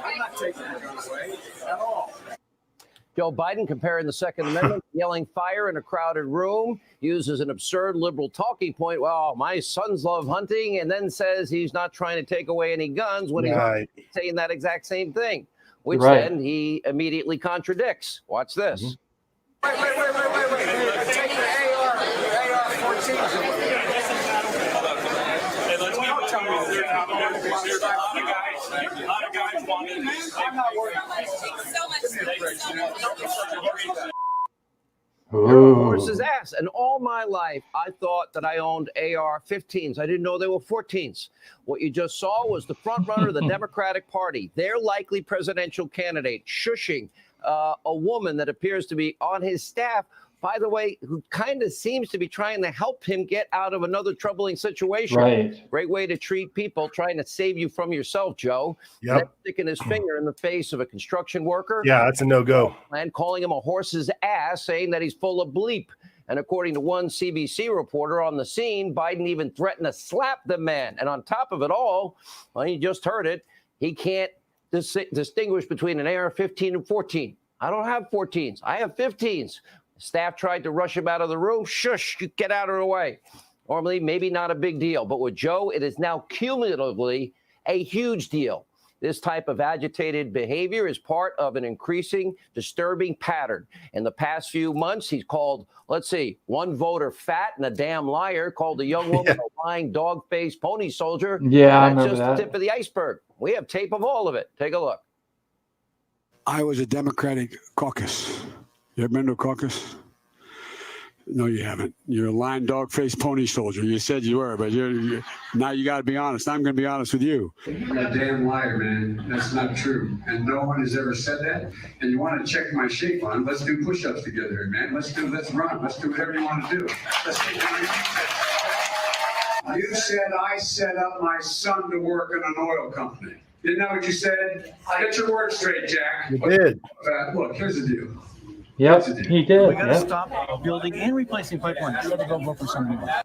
I'm not taking the gun away at all. Joe Biden comparing the Second Amendment, yelling fire in a crowded room, uses an absurd liberal talking point. Well, my sons love hunting, and then says he's not trying to take away any guns when he's saying that exact same thing, which then he immediately contradicts. Watch this. Wait. Take the AR-14s away. Don't tell me they're not a lot of guys want it. I'm not worried. Horse's ass. And all my life, I thought that I owned AR-15s. I didn't know they were 14s. What you just saw was the front runner of the Democratic Party, their likely presidential candidate, shushing a woman that appears to be on his staff, by the way, who kind of seems to be trying to help him get out of another troubling situation. Right. Great way to treat people, trying to save you from yourself, Joe. Yep. Sticking his finger in the face of a construction worker. Yeah, that's a no-go. And calling him a horse's ass, saying that he's full of bleep. And according to one CBC reporter on the scene, Biden even threatened to slap the man. And on top of it all, well, you just heard it, he can't distinguish between an AR-15 and 14. I don't have 14s. I have 15s. Staff tried to rush him out of the room. Shush, get out of the way. Normally, maybe not a big deal. But with Joe, it is now cumulatively a huge deal. This type of agitated behavior is part of an increasing, disturbing pattern. In the past few months, he's called, let's see, one voter fat and a damn liar, called the young woman a lying dog-faced pony soldier. Yeah, I That's remember just that. the tip of the iceberg. We have tape of all of it. Take a look. I was a Democratic caucus. You ever been to a caucus? No, you haven't. You're a lying dog-faced pony soldier. You said you were, but you're now you got to be honest. I'm going to be honest with you. You're a damn liar, man. That's not true. And no one has ever said that. And you want to check my shape on, let's do push-ups together, man. Let's run. Let's do whatever you want to do. You said I set up my son to work in an oil company. Isn't that what you said? Get your words straight, Jack. You did. Look, here's the deal. Yep, he did. We got to stop building and replacing pipelines. You got to go vote for someone else.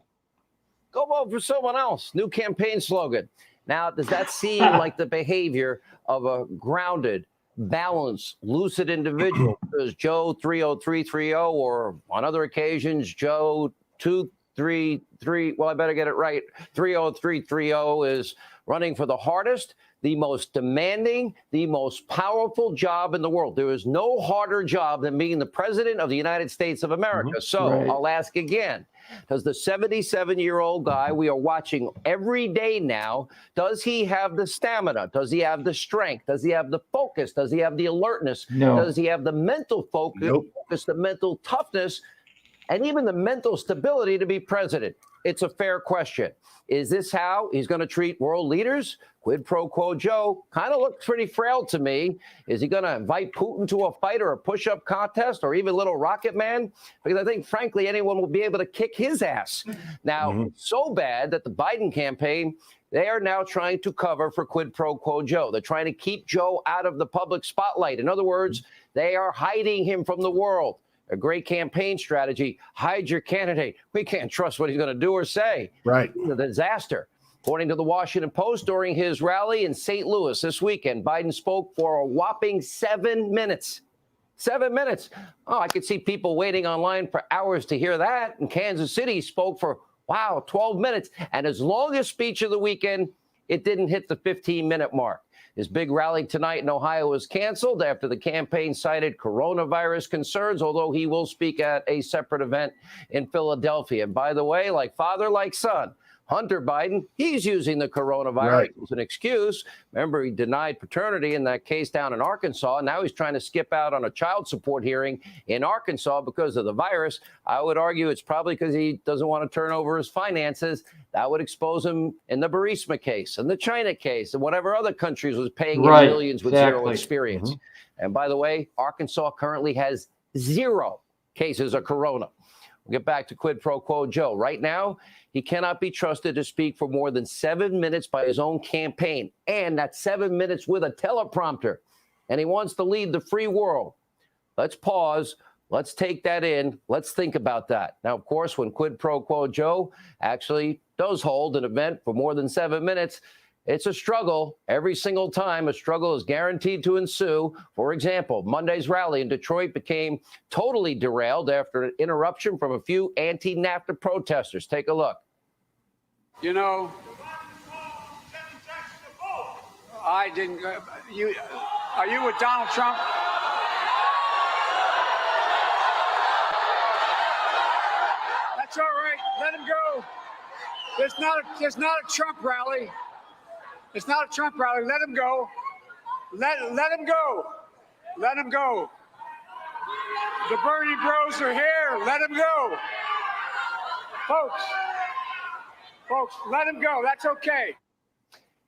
Go vote for someone else. New campaign slogan. Now, does that seem like the behavior of a grounded, balanced, lucid individual? Does Joe 30330 or on other occasions, Joe 233, well, I better get it right, 30330 is running for the hardest, the most demanding, the most powerful job in the world. There is no harder job than being the president of the United States of America. So I'll ask again, does the 77-year-old guy we are watching every day now, does he have the stamina? Does he have the strength? Does he have the focus? Does he have the alertness? No. Does he have the mental focus, the mental toughness, and even the mental stability to be president? It's a fair question. Is this how he's going to treat world leaders? Quid pro quo Joe kind of looks pretty frail to me. Is he going to invite Putin to a fight or a push-up contest or even little Rocket Man? Because I think, frankly, anyone will be able to kick his ass. Now, it's so bad that the Biden campaign, they are now trying to cover for quid pro quo Joe. They're trying to keep Joe out of the public spotlight. In other words, they are hiding him from the world. A great campaign strategy. Hide your candidate. We can't trust what he's going to do or say. Right. It's a disaster. According to the Washington Post, during his rally in St. Louis this weekend, Biden spoke for a whopping 7 minutes. 7 minutes. Oh, I could see people waiting online for hours to hear that. In Kansas City, he spoke for, 12 minutes. And his longest speech of the weekend, it didn't hit the 15-minute mark. His big rally tonight in Ohio was canceled after the campaign cited coronavirus concerns, although he will speak at a separate event in Philadelphia. And by the way, like father, like son, Hunter Biden, he's using the coronavirus as an excuse. Remember, he denied paternity in that case down in Arkansas. Now he's trying to skip out on a child support hearing in Arkansas because of the virus. I would argue it's probably because he doesn't want to turn over his finances. That would expose him in the Burisma case and the China case and whatever other countries was paying him millions with zero experience. And by the way, Arkansas currently has 0 cases of corona. We'll get back to quid pro quo Joe. Right now, he cannot be trusted to speak for more than 7 minutes by his own campaign. And that's 7 minutes with a teleprompter. And he wants to lead the free world. Let's pause. Let's take that in. Let's think about that. Now, of course, when quid pro quo Joe actually does hold an event for more than 7 minutes, it's a struggle. Every single time, a struggle is guaranteed to ensue. For example, Monday's rally in Detroit became totally derailed after an interruption from a few anti-NAFTA protesters. Take a look. You know, I didn't. Are you with Donald Trump? That's all right. Let him go. There's not a Trump rally. It's not a Trump rally. Let him go. Let him go. Let him go. The Bernie bros are here. Let him go. Folks, let him go. That's okay.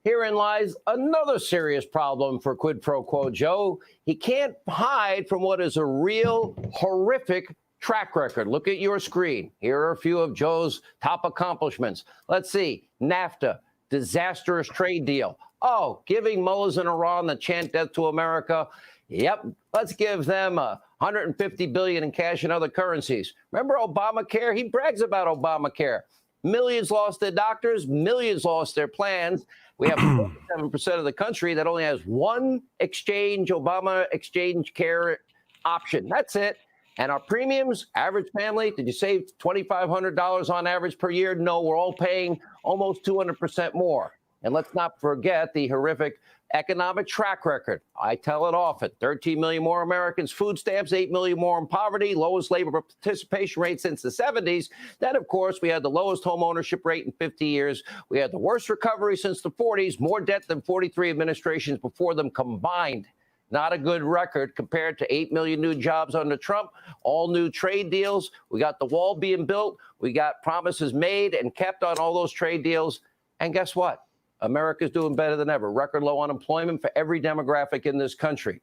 Herein lies another serious problem for quid pro quo Joe. He can't hide from what is a real horrific track record. Look at your screen. Here are a few of Joe's top accomplishments. Let's see. NAFTA. Disastrous trade deal. Oh, giving mullahs in Iran that chant death to America. Yep, let's give them $150 billion in cash and other currencies. Remember Obamacare? He brags about Obamacare. Millions lost their doctors, millions lost their plans. We have 47% of the country that only has one Obama exchange care option. That's it. And our premiums, average family, did you save $2,500 on average per year? No, we're all paying almost 200% more. And let's not forget the horrific economic track record. I tell it often. 13 million more Americans, food stamps, 8 million more in poverty, lowest labor participation rate since the 70s. Then, of course, we had the lowest home ownership rate in 50 years. We had the worst recovery since the 40s, more debt than 43 administrations before them combined. Not a good record compared to 8 million new jobs under Trump, all new trade deals. We got the wall being built. We got promises made and kept on all those trade deals. And guess what? America's doing better than ever. Record low unemployment for every demographic in this country.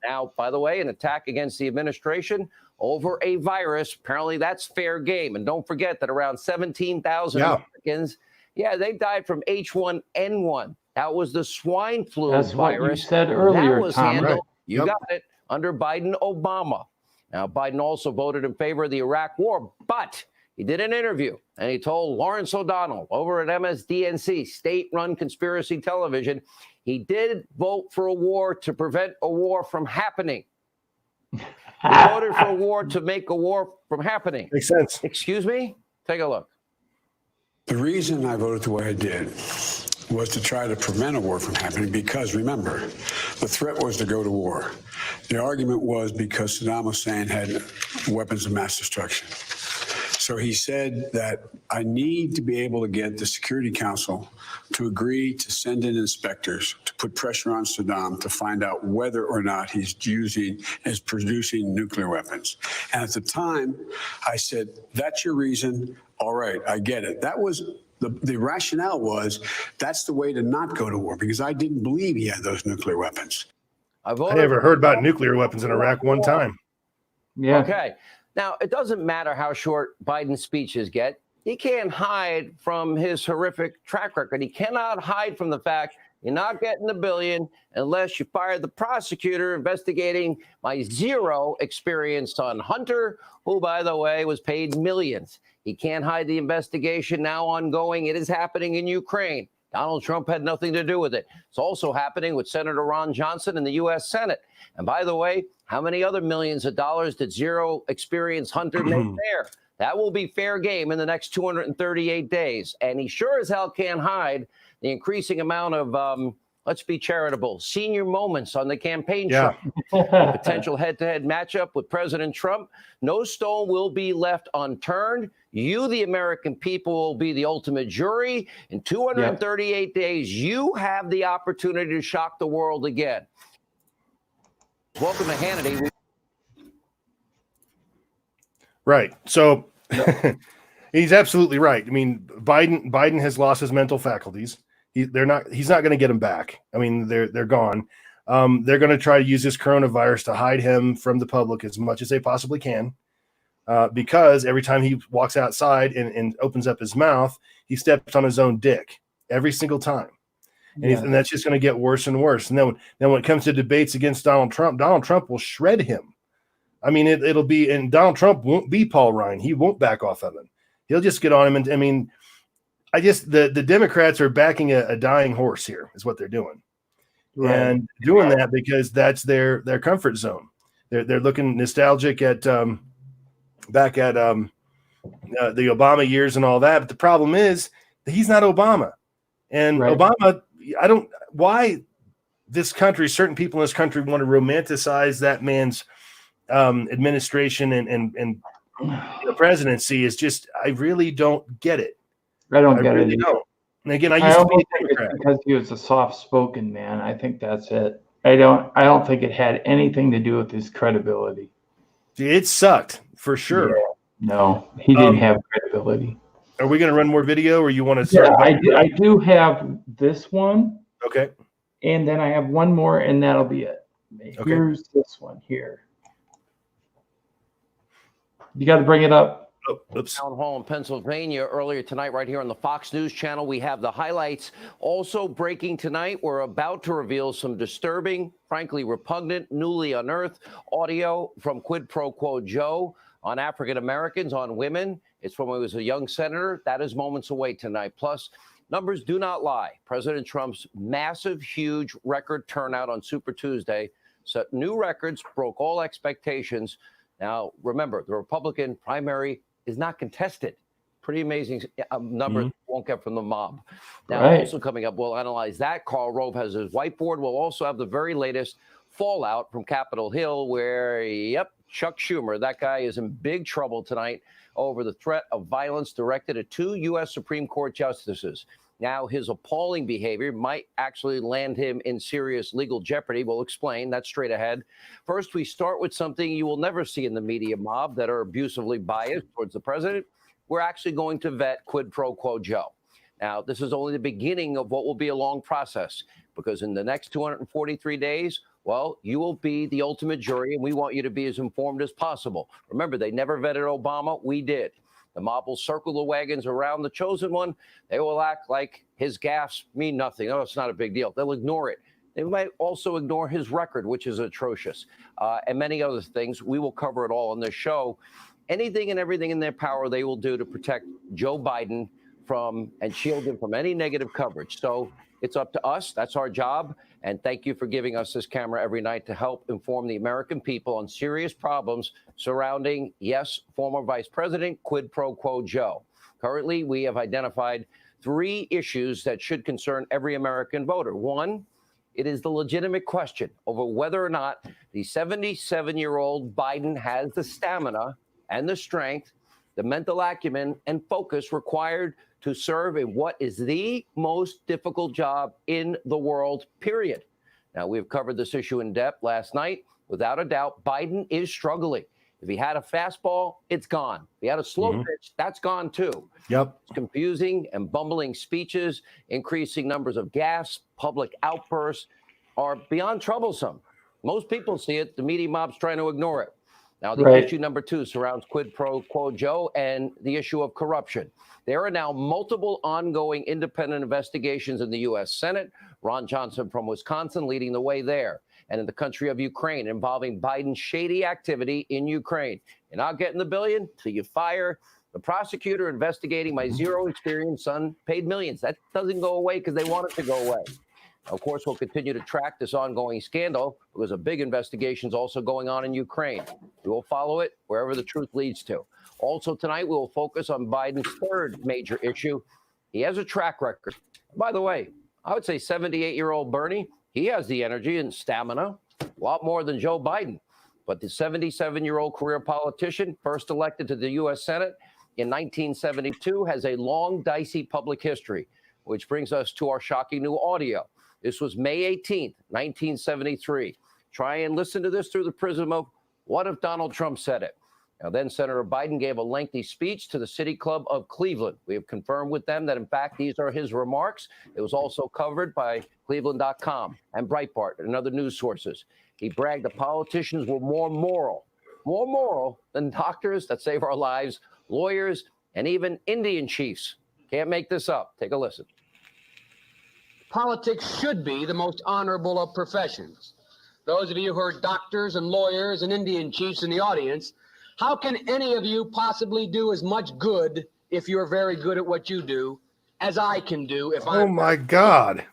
Now, by the way, an attack against the administration over a virus, apparently that's fair game. And don't forget that around 17,000 Americans, they died from H1N1. That was the swine flu That's virus. what you said earlier, that was Tom. handled, you got it, under Biden Obama. Now, Biden also voted in favor of the Iraq war, but he did an interview and he told Lawrence O'Donnell over at MSDNC, state-run conspiracy television, he did vote for a war to prevent a war from happening. He voted for a war to make a war from happening. Makes sense. Excuse me? Take a look. The reason I voted the way I did was to try to prevent a war from happening because, remember, the threat was to go to war. The argument was because Saddam Hussein had weapons of mass destruction. So he said that I need to be able to get the Security Council to agree to send in inspectors to put pressure on Saddam to find out whether or not he's producing nuclear weapons. And at the time, I said, that's your reason. All right, I get it. That was the rationale was that's the way to not go to war because I didn't believe he had those nuclear weapons. I never heard about nuclear weapons in Iraq one time. Yeah. Okay. Now, it doesn't matter how short Biden's speeches get. He can't hide from his horrific track record. He cannot hide from the fact you're not getting $1 billion unless you fire the prosecutor investigating my zero experience on Hunter, who, by the way, was paid millions. He can't hide the investigation now ongoing. It is happening in Ukraine. Donald Trump had nothing to do with it. It's also happening with Senator Ron Johnson in the U.S. Senate. And by the way, how many other millions of dollars did zero experience Hunter make there? That will be fair game in the next 238 days. And he sure as hell can't hide the increasing amount of Let's be charitable. Senior moments on the campaign Yeah. trail. A potential head-to-head matchup with President Trump. No stone will be left unturned. You, the American people, will be the ultimate jury. In 238 days, you have the opportunity to shock the world again. Welcome to Hannity. Right. So he's absolutely right. I mean, Biden has lost his mental faculties. He's not going to get them back. I mean, they're gone. They're going to try to use this coronavirus to hide him from the public as much as they possibly can, because every time he walks outside and opens up his mouth, he steps on his own dick every single time. And that's just going to get worse and worse. And then when it comes to debates against Donald Trump will shred him. I mean, it'll be, and Donald Trump won't be Paul Ryan. He won't back off of him. He'll just get on him. And I mean, the Democrats are backing a dying horse here is what they're doing. Right. And doing that because that's their comfort zone. They're looking nostalgic at back at the Obama years and all that. But the problem is that he's not Obama. And Obama, why this country, certain people in this country want to romanticize that man's administration and the presidency is just, I really don't get it. I don't get really it. Don't. And again, I used to be a Democrat. Because he was a soft-spoken man. I think that's it. I don't think it had anything to do with his credibility. It sucked for sure. Yeah, no, he didn't have credibility. Are we going to run more video, or you want to start? Yeah, I do have this one. Okay. And then I have one more, and that'll be it. Okay. Here's this one here. You got to bring it up. Oh, oops. Town hall in Pennsylvania earlier tonight, right here on the Fox News channel. We have the highlights. Also breaking tonight, we're about to reveal some disturbing, frankly repugnant, newly unearthed audio from Quid Pro Quo Joe on African Americans, on women. It's from when he was a young senator. That is moments away tonight. Plus, numbers do not lie. President Trump's massive, huge record turnout on Super Tuesday set new records, broke all expectations. Now, remember, the Republican primary is not contested. Pretty amazing number won't get from the mob. Now, also coming up, we'll analyze that. Karl Rove has his whiteboard. We'll also have the very latest fallout from Capitol Hill where, Chuck Schumer, that guy is in big trouble tonight over the threat of violence directed at 2 U.S. Supreme Court justices. Now, his appalling behavior might actually land him in serious legal jeopardy. We'll explain that straight ahead. First, we start with something you will never see in the media mob that are abusively biased towards the president. We're actually going to vet Quid Pro Quo Joe. Now, this is only the beginning of what will be a long process, because in the next 243 days, well, you will be the ultimate jury, and we want you to be as informed as possible. Remember, they never vetted Obama. We did. The mob will circle the wagons around the chosen one. They will act like his gaffes mean nothing. Oh, it's not a big deal. They'll ignore it. They might also ignore his record, which is atrocious, and many other things. We will cover it all on this show. Anything and everything in their power they will do to protect Joe Biden from and shield him from any negative coverage. So it's up to us. That's our job. And thank you for giving us this camera every night to help inform the American people on serious problems surrounding, yes, former Vice President Quid Pro Quo Joe. Currently, we have identified 3 issues that should concern every American voter. One, it is the legitimate question over whether or not the 77-year-old Biden has the stamina and the strength, the mental acumen and focus required to serve in what is the most difficult job in the world, period. Now, we've covered this issue in depth last night. Without a doubt, Biden is struggling. If he had a fastball, it's gone. If he had a slow pitch, that's gone too. Yep. It's confusing and bumbling speeches, increasing numbers of gaffes, public outbursts are beyond troublesome. Most people see it. The media mob's trying to ignore it. Now, the issue number 2 surrounds Quid Pro Quo Joe and the issue of corruption. There are now multiple ongoing independent investigations in the U.S. Senate. Ron Johnson from Wisconsin leading the way there. And in the country of Ukraine involving Biden's shady activity in Ukraine. You're not getting the billion till you fire the prosecutor investigating my zero experience son paid millions. That doesn't go away because they want it to go away. Of course, we'll continue to track this ongoing scandal because a big investigation is also going on in Ukraine. We will follow it wherever the truth leads to. Also tonight, we will focus on Biden's 3rd major issue. He has a track record. By the way, I would say 78-year-old Bernie, he has the energy and stamina, a lot more than Joe Biden. But the 77-year-old career politician, first elected to the U.S. Senate in 1972, has a long, dicey public history, which brings us to our shocking new audio. This was May 18th, 1973. Try and listen to this through the prism of what if Donald Trump said it? Now, then Senator Biden gave a lengthy speech to the City Club of Cleveland. We have confirmed with them that, in fact, these are his remarks. It was also covered by Cleveland.com and Breitbart and other news sources. He bragged that politicians were more moral than doctors that save our lives, lawyers, and even Indian chiefs. Can't make this up. Take a listen. Politics should be the most honorable of professions. Those of you who are doctors and lawyers and Indian chiefs in the audience, how can any of you possibly do as much good if you're very good at what you do as I can do if I'm... Oh, my God.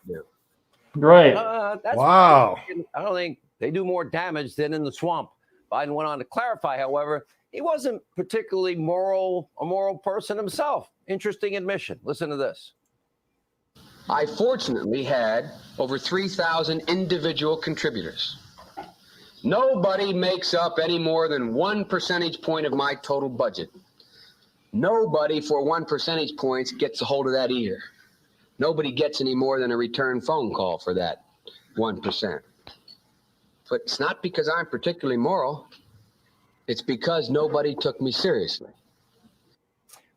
Right. Wow. I don't think they do more damage than in the swamp. Biden went on to clarify, however, he wasn't particularly a moral person himself. Interesting admission. Listen to this. I fortunately had over 3,000 individual contributors. Nobody makes up any more than 1 percentage point of my total budget. Nobody for 1 percentage point gets a hold of that either. Nobody gets any more than a return phone call for that 1%. But it's not because I'm particularly moral. It's because nobody took me seriously.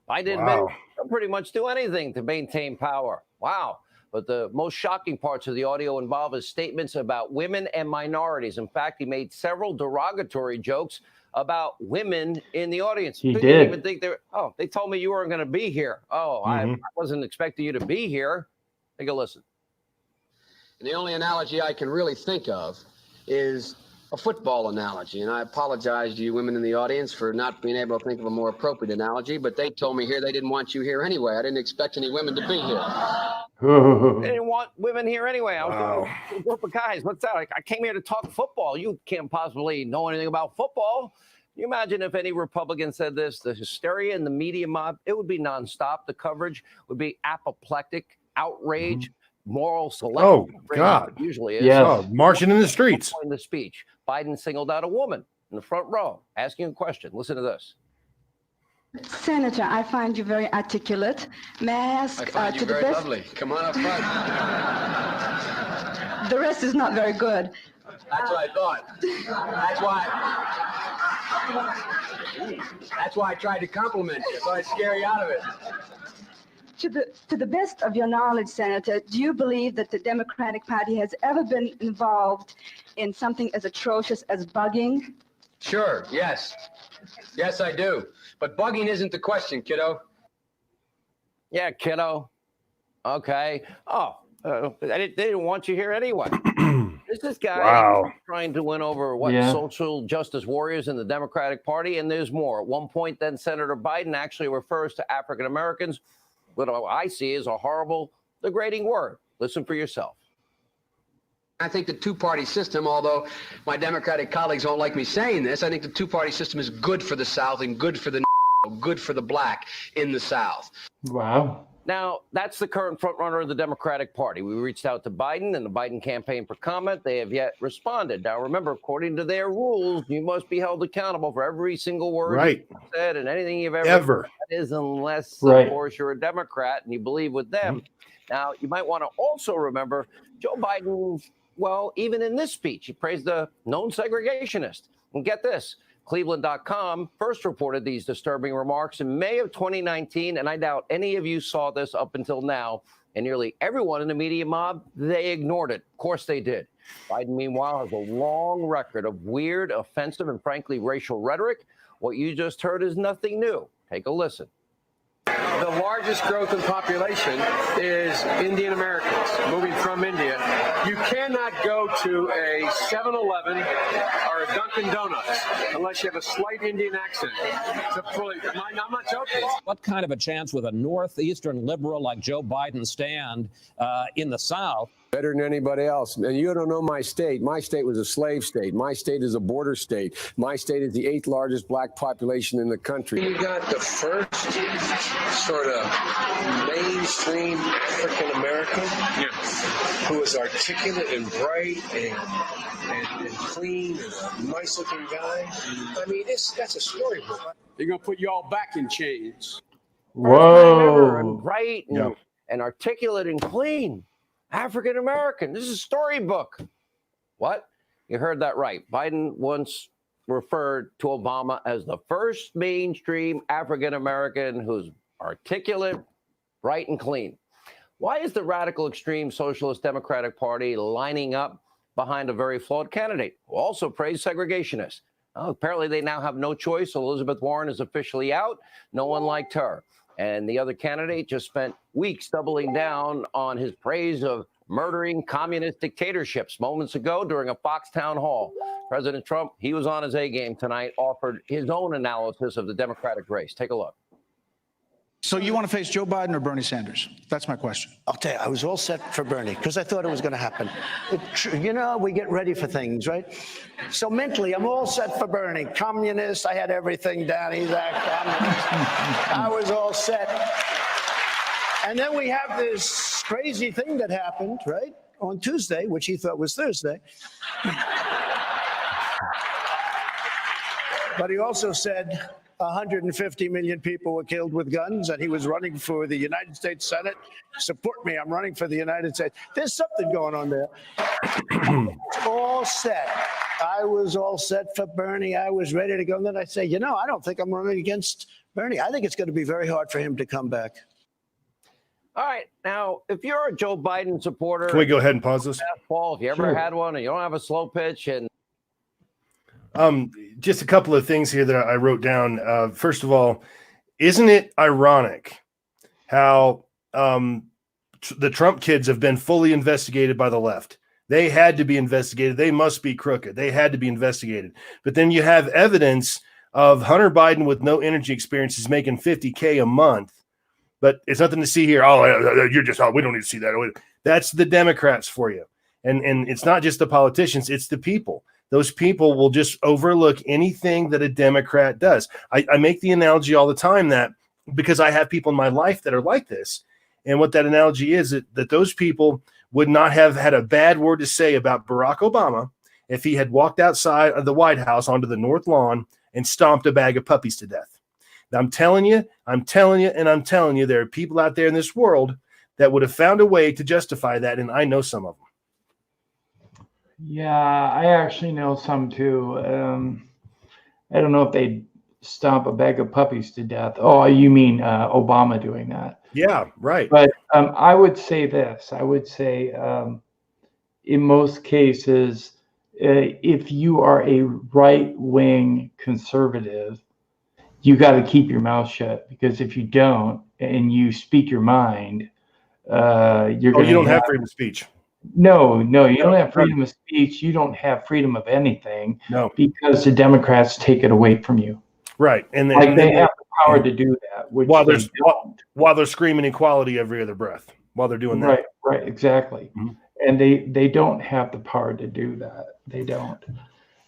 Biden admitted he'll pretty much do anything to maintain power. Wow. But the most shocking parts of the audio involve his statements about women and minorities. In fact, he made several derogatory jokes about women in the audience. He Didn't did. even think they told me you weren't going to be here. I wasn't expecting you to be here. Take a listen. And the only analogy I can really think of is a football analogy. And I apologize to you women in the audience for not being able to think of a more appropriate analogy, but they told me here they didn't want you here anyway. I didn't expect any women to be here. They didn't want women here anyway. I was a group of guys. What's that? I came here to talk football. You can't possibly know anything about football. Can you imagine if any Republican said this? The hysteria in the media mob, it would be nonstop. The coverage would be apoplectic, outrage, moral selection. Oh, God. It usually is. Yeah. Marching in the streets. In the speech, Biden singled out a woman in the front row asking a question. Listen to this. Senator, I find you very articulate. May I ask I find you very lovely. Come on up front. The rest is not very good. That's what I thought. That's why I tried to compliment you. I thought I'd scare you out of it. To the best of your knowledge, Senator, do you believe that the Democratic Party has ever been involved in something as atrocious as bugging? Sure, yes. Yes, I do. But bugging isn't the question, kiddo. Yeah, kiddo. Okay. They didn't want you here anyway. This guy trying to win over social justice warriors in the Democratic Party, and there's more. At one point, then Senator Biden actually refers to African Americans, what I see is a horrible, degrading word. Listen for yourself. I think the two-party system, although my Democratic colleagues don't like me saying this, I think the two-party system is good for the South and good for the good for the black in the South. Wow. Now, that's the current frontrunner of the Democratic Party. We reached out to Biden and the Biden campaign for comment. They have yet responded. Now, remember, according to their rules, you must be held accountable for every single word you've said and anything you've ever said is unless, of course, you're a Democrat and you believe with them. Now, you might want to also remember Joe Biden, well, even in this speech, he praised a known segregationist. And get this. Cleveland.com first reported these disturbing remarks in May of 2019, and I doubt any of you saw this up until now. And nearly everyone in the media mob, they ignored it. Of course they did. Biden, meanwhile, has a long record of weird, offensive, and frankly, racial rhetoric. What you just heard is nothing new. Take a listen. The largest growth in population is Indian Americans moving from India. You cannot go to a 7-Eleven or a Dunkin' Donuts unless you have a slight Indian accent. I'm not joking. What kind of a chance with a northeastern liberal like Joe Biden stand in the South? Better than anybody else. And you don't know my state. My state was a slave state. My state is a border state. My state is the 8th largest black population in the country. You got the first sort of mainstream African American who is articulate and bright and clean and a nice looking guy. I mean, that's a storybook. They're going to put you all back in chains. Whoa. And Whoa. bright and articulate and clean. African American. This is a storybook. What? You heard that right. Biden once referred to Obama as the first mainstream African American who's articulate, bright, and clean. Why is the radical extreme Socialist Democratic Party lining up behind a very flawed candidate who also praised segregationists? Oh, apparently they now have no choice. Elizabeth Warren is officially out. No one liked her. And the other candidate just spent weeks doubling down on his praise of murdering communist dictatorships. Moments ago, during a Fox town hall, President Trump, he was on his A game tonight, offered his own analysis of the Democratic race. Take a look. So you want to face Joe Biden or Bernie Sanders? That's my question. I'll tell you, I was all set for Bernie because I thought it was going to happen. You know, we get ready for things, right? So mentally, I'm all set for Bernie. Communist, I had everything down. He's that communist. I was all set. And then we have this crazy thing that happened, right, on Tuesday, which he thought was Thursday. But he also said 150 million people were killed with guns, and he was running for the United States Senate. Support me, I'm running for the United States. There's something going on there. It's all set. I was all set for Bernie. I was ready to go. And then I say, you know, I don't think I'm running against Bernie. I think it's going to be very hard for him to come back. All right. Now, if you're a Joe Biden supporter, Can we go ahead and pause this? if you ever had one and you don't have a slow pitch and just a couple of things here that I wrote down. First of all, isn't it ironic how the Trump kids have been fully investigated by the left? They had to be investigated. They must be crooked. They had to be investigated. But then you have evidence of Hunter Biden with no energy experience is making $50K a month. But it's nothing to see here. Oh, you're just, we don't need to see that. That's the Democrats for you. And it's not just the politicians, it's the people. Those people will just overlook anything that a Democrat does. I make the analogy all the time that because I have people in my life that are like this. And what that analogy is that those people would not have had a bad word to say about Barack Obama if he had walked outside of the White House onto the North Lawn and stomped a bag of puppies to death. Now, I'm telling you, there are people out there in this world that would have found a way to justify that, and I know some of them. Yeah, I actually know some too. I don't know if they'd stomp a bag of puppies to death. Oh, you mean Obama doing that? Yeah, right. But I would say this. I would say in most cases, if you are a right-wing conservative, you got to keep your mouth shut, because if you don't and you speak your mind, you're going to. You don't have freedom of speech. No, you don't have freedom of speech. You don't have freedom of anything. No, because the Democrats take it away from you. Right, and they have the power to do that. Which while they're screaming equality every other breath, while they're doing that. Right, exactly. Mm-hmm. And they don't have the power to do that. They don't.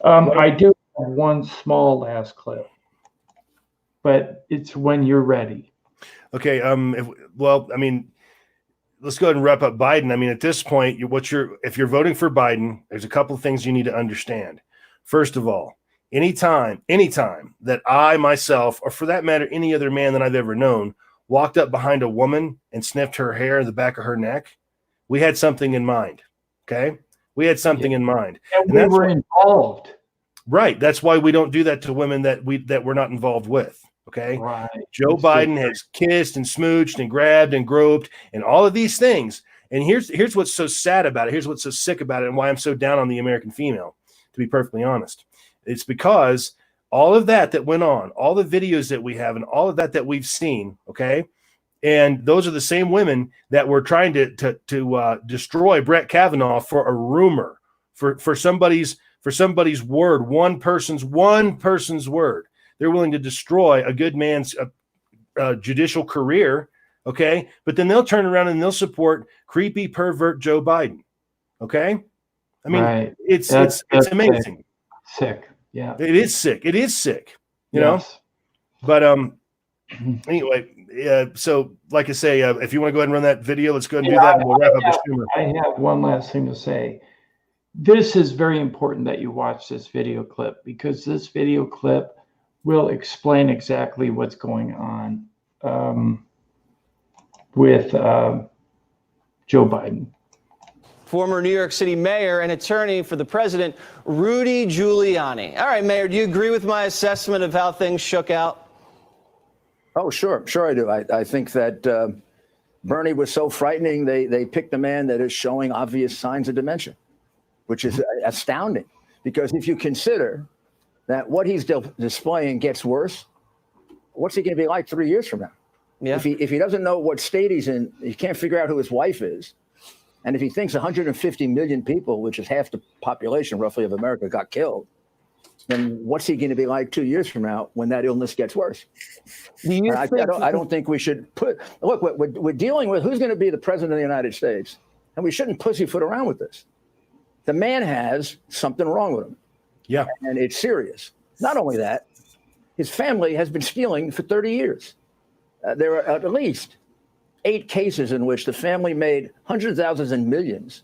I do have one small last clip, but it's when you're ready. Okay. Let's go ahead and wrap up Biden. I mean, at this point, if you're voting for Biden, there's a couple of things you need to understand. First of all, anytime that I myself, or for that matter, any other man that I've ever known, walked up behind a woman and sniffed her hair in the back of her neck, we had something in mind. Okay. We had something in mind. And we were involved. Right. That's why we don't do that to women that we're not involved with. Okay. Right. Joe Biden has kissed and smooched and grabbed and groped and all of these things. And here's what's so sad about it. Here's what's so sick about it, and why I'm so down on the American female, to be perfectly honest. It's because all of that went on, all the videos that we have and all of that we've seen. Okay. And those are the same women that were trying to destroy Brett Kavanaugh for a rumor, for somebody's word, one person's word. They're willing to destroy a good man's judicial career, okay? But then they'll turn around and they'll support creepy pervert Joe Biden, okay? I mean, it's amazing. Sick, yeah. It is sick. You know? But Anyway, so like I say, if you want to go ahead and run that video, let's go ahead and do that, and we'll wrap up with Schumer. I have one last thing to say. This is very important that you watch this video clip, because this video clip will explain exactly what's going on with Joe Biden. Former New York City mayor and attorney for the president, Rudy Giuliani. All right, Mayor, do you agree with my assessment of how things shook out? Oh, sure I do. I think that Bernie was so frightening, they picked a man that is showing obvious signs of dementia, which is astounding. Because if you consider that what he's displaying gets worse, what's he going to be like 3 years from now? Yeah. If he doesn't know what state he's in, he can't figure out who his wife is. And if he thinks 150 million people, which is half the population roughly of America, got killed, then what's he going to be like 2 years from now when that illness gets worse? I don't think we should look, we're dealing with who's going to be the president of the United States, and we shouldn't pussyfoot around with this. The man has something wrong with him. Yeah. And it's serious. Not only that, his family has been stealing for 30 years. There are at least 8 cases in which the family made hundreds of thousands and millions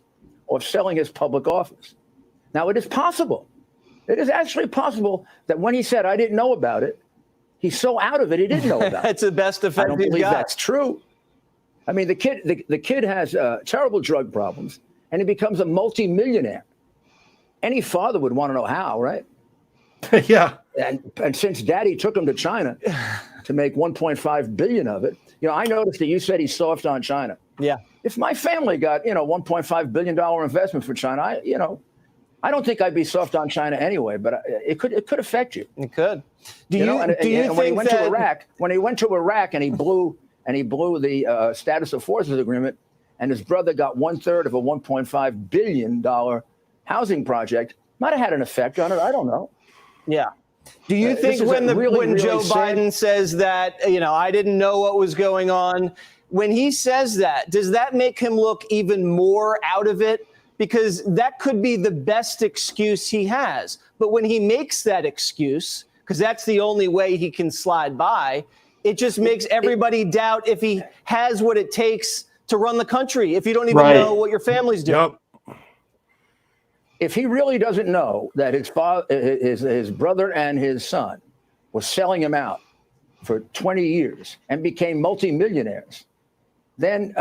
of selling his public office. Now, it is possible. It is actually possible that when he said, I didn't know about it, he's so out of it, he didn't know about it. That's the best defense I don't he's believe got. that's true. I mean, the kid has terrible drug problems, and he becomes a multimillionaire. Any father would want to know how, right? Yeah. And since Daddy took him to China to make 1.5 billion of it, I noticed that you said he's soft on China. Yeah. If my family got, $1.5 billion investment for China, I don't think I'd be soft on China anyway, but it could affect you. It could. Do you think when he went to Iraq, and he blew the status of forces agreement, and his brother got 1/3 of a $1.5 billion housing project, might have had an effect on it. I don't know. Yeah. Do you think when Joe Biden says that, I didn't know what was going on, when he says that, does that make him look even more out of it? Because that could be the best excuse he has. But when he makes that excuse, because that's the only way he can slide by, it just makes everybody doubt if he has what it takes to run the country, if you don't even know what your family's doing. Yep. If he really doesn't know that his brother and his son was selling him out for 20 years and became multimillionaires, then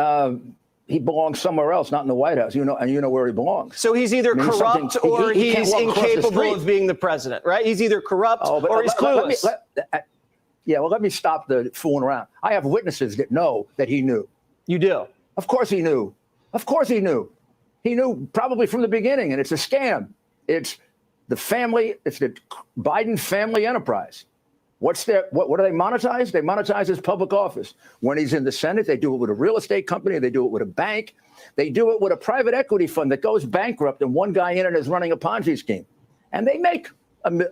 he belongs somewhere else, not in the White House. And you know where he belongs. So he's either corrupt or he's incapable of being the president, right? He's either corrupt or he's clueless. Let me stop the fooling around. I have witnesses that know that he knew. You do? Of course he knew. Of course he knew. He knew probably from the beginning, and it's a scam. It's the family. It's the Biden family enterprise. What do they monetize? They monetize his public office. When he's in the Senate, they do it with a real estate company. They do it with a bank. They do it with a private equity fund that goes bankrupt, and one guy in it is running a Ponzi scheme. And they make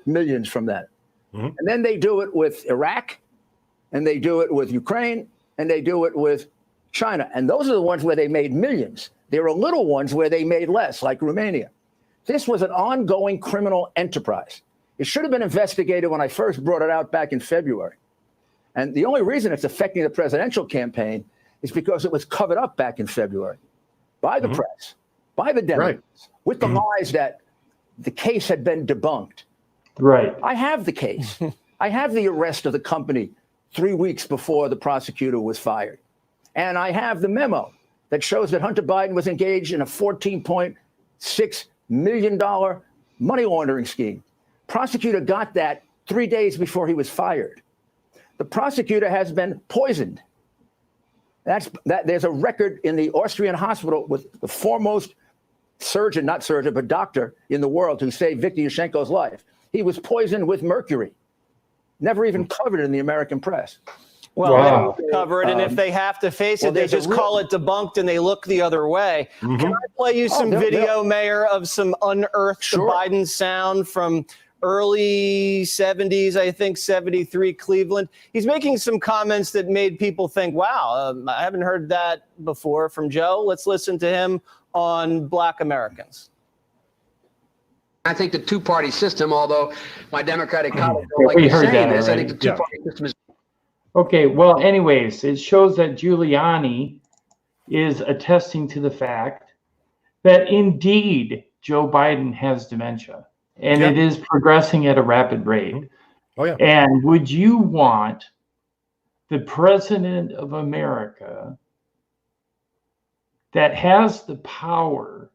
millions from that. Mm-hmm. And then they do it with Iraq, and they do it with Ukraine, and they do it with China. And those are the ones where they made millions. There are little ones where they made less, like Romania. This was an ongoing criminal enterprise. It should have been investigated when I first brought it out back in February. And the only reason it's affecting the presidential campaign is because it was covered up back in February by the press, by the Democrats, with the lies that the case had been debunked. Right. I have the case. I have the arrest of the company 3 weeks before the prosecutor was fired. And I have the memo that shows that Hunter Biden was engaged in a $14.6 million money laundering scheme. Prosecutor got that 3 days before he was fired. The prosecutor has been poisoned. There's a record in the Austrian hospital with the foremost doctor in the world who saved Viktor Yushchenko's life. He was poisoned with mercury, never even covered in the American press. Well, they cover it, and if they have to face it, they just call it debunked and they look the other way. Mm-hmm. Can I play you some video, Mayor, of some unearthed Biden sound from early 70s, I think 73 Cleveland? He's making some comments that made people think, wow, I haven't heard that before from Joe. Let's listen to him on Black Americans. I think the two-party system, although my Democratic colleagues don't like to say this, I think the two-party system is. Okay, well, anyways, it shows that Giuliani is attesting to the fact that indeed Joe Biden has dementia, and it is progressing at a rapid rate. Oh, yeah. And would you want the president of America that has the power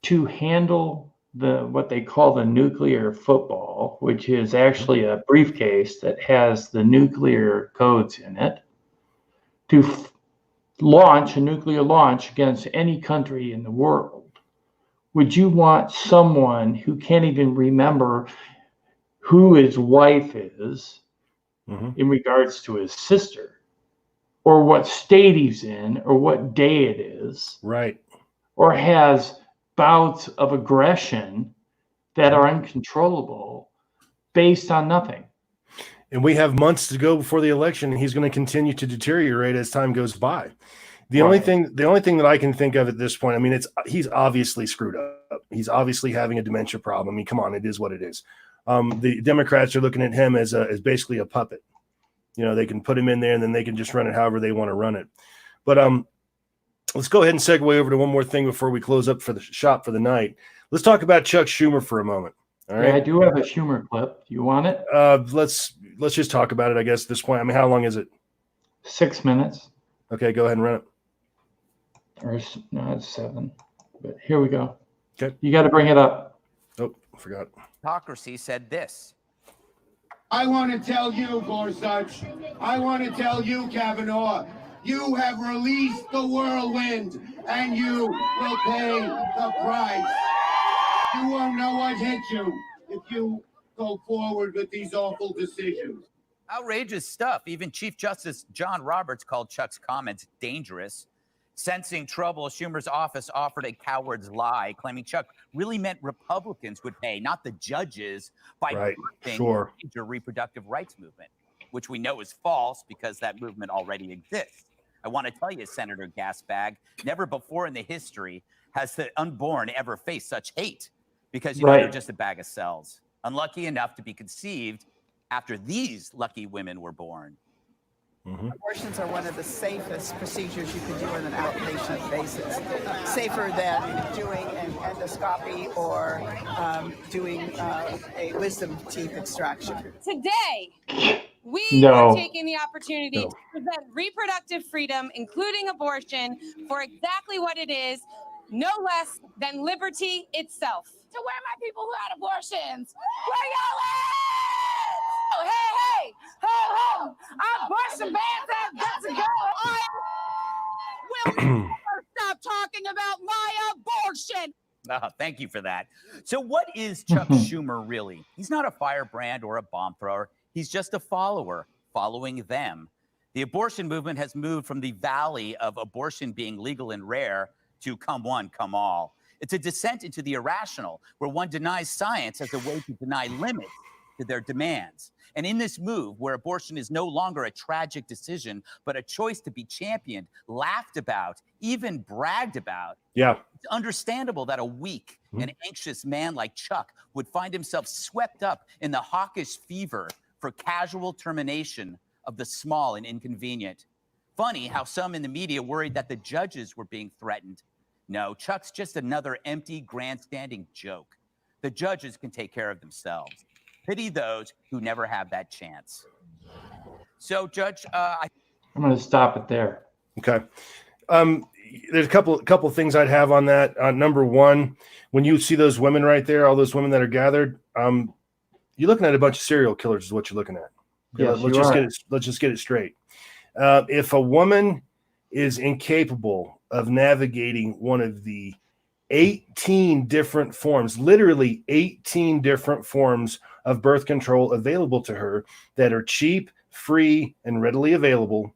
to handle what they call the nuclear football, which is actually a briefcase that has the nuclear codes in it, to launch a nuclear launch against any country in the world? Would you want someone who can't even remember who his wife is in regards to his sister, or what state he's in, or what day it is, right, or has bouts of aggression that are uncontrollable based on nothing? And we have months to go before the election, and he's going to continue to deteriorate as time goes by. The only thing that I can think of at this point, I mean, he's obviously screwed up. He's obviously having a dementia problem. I mean, come on, it is what it is. The Democrats are looking at him as basically a puppet. You know, they can put him in there and then they can just run it however they want to run it. But let's go ahead and segue over to one more thing before we close up for the shop for the night. Let's talk about Chuck Schumer for a moment. All right. Yeah, I do have a Schumer clip. Do you want it? Let's just talk about it, I guess, at this point. I mean, how long is it? 6 minutes. Okay, go ahead and run it. Or no, it's 7. But here we go. Okay. You got to bring it up. Oh, I forgot. Hypocrisy said this. I want to tell you, Gorsuch, I want to tell you, Kavanaugh, you have released the whirlwind, and you will pay the price. You won't know what hit you if you go forward with these awful decisions. Outrageous stuff. Even Chief Justice John Roberts called Chuck's comments dangerous. Sensing trouble, Schumer's office offered a coward's lie, claiming Chuck really meant Republicans would pay, not the judges, by birthing the major reproductive rights movement, which we know is false because that movement already exists. I want to tell you, Senator Gasbag, never before in the history has the unborn ever faced such hate, because you know they're just a bag of cells, unlucky enough to be conceived after these lucky women were born. Abortions are one of the safest procedures you can do on an outpatient basis, safer than doing an endoscopy or doing a wisdom teeth extraction. Today, we are taking the opportunity to present reproductive freedom, including abortion, for exactly what it is, no less than liberty itself. To where my people who had abortions, where y'all at? Oh, hey, ho, ho, our abortion bans have got to go. I will never stop talking about my abortion. Oh, thank you for that. So what is Chuck Schumer really? He's not a firebrand or a bomb thrower. He's just a follower, following them. The abortion movement has moved from the valley of abortion being legal and rare to come one, come all. It's a descent into the irrational, where one denies science as a way to deny limits to their demands. And in this move, where abortion is no longer a tragic decision, but a choice to be championed, laughed about, even bragged about, it's understandable that a weak and anxious man like Chuck would find himself swept up in the hawkish fever for casual termination of the small and inconvenient. Funny how some in the media worried that the judges were being threatened. No, Chuck's just another empty, grandstanding joke. The judges can take care of themselves. Pity those who never have that chance. So, Judge, I'm going to stop it there. Okay. There's a couple things I'd have on that. Number one, when you see those women right there, all those women that are gathered, you're looking at a bunch of serial killers is what you're looking at. Yes, let's just get it straight. If a woman is incapable of navigating one of the 18 different forms, literally 18 different forms of birth control available to her that are cheap, free, and readily available,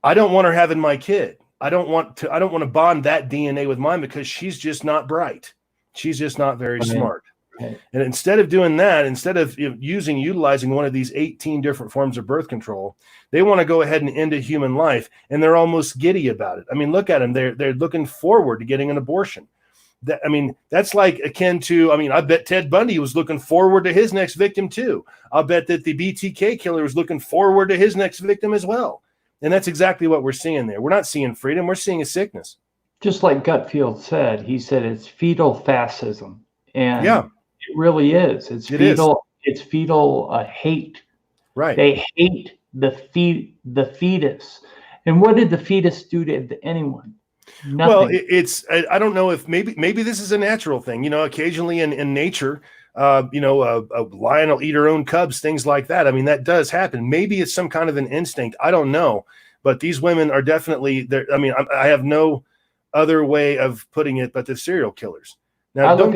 I don't want her having my kid. I don't want to bond that DNA with mine because she's just not bright. She's just not very smart. And instead of doing that, instead of utilizing one of these 18 different forms of birth control, they want to go ahead and end a human life, and they're almost giddy about it. I mean, look at them. They're looking forward to getting an abortion. That, I mean, that's like akin to, I mean, I bet Ted Bundy was looking forward to his next victim too. I'll bet that the BTK killer was looking forward to his next victim as well. And that's exactly what we're seeing there. We're not seeing freedom. We're seeing a sickness. Just like Gutfield said, he said it's fetal fascism. And yeah, it really is. It's fetal. It's fetal hate. Right. They hate the fetus. And what did the fetus do to anyone? Nothing. Well, I don't know if maybe this is a natural thing. You know, occasionally in nature, a lion will eat her own cubs, things like that. I mean, that does happen. Maybe it's some kind of an instinct. I don't know. But these women are definitely there. I mean, I have no other way of putting it but the serial killers. Now, I look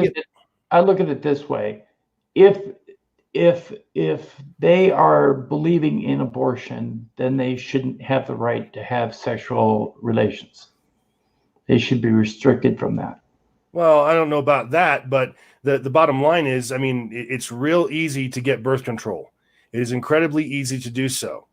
at it this way. If they are believing in abortion, then they shouldn't have the right to have sexual relations. They should be restricted from that. Well, I don't know about that, but the bottom line is, I mean, it's real easy to get birth control. It is incredibly easy to do so.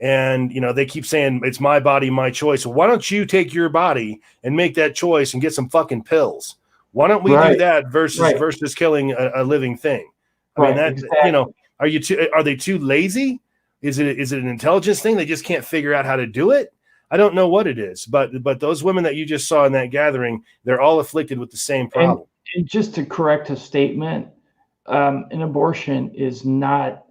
And, you know, they keep saying it's my body, my choice. Well, why don't you take your body and make that choice and get some fucking pills? Why don't we do that versus killing a living thing? I mean, that, you know, are they too lazy? Is it an intelligence thing? They just can't figure out how to do it. I don't know what it is, but those women that you just saw in that gathering, they're all afflicted with the same problem. And just to correct a statement, an abortion is not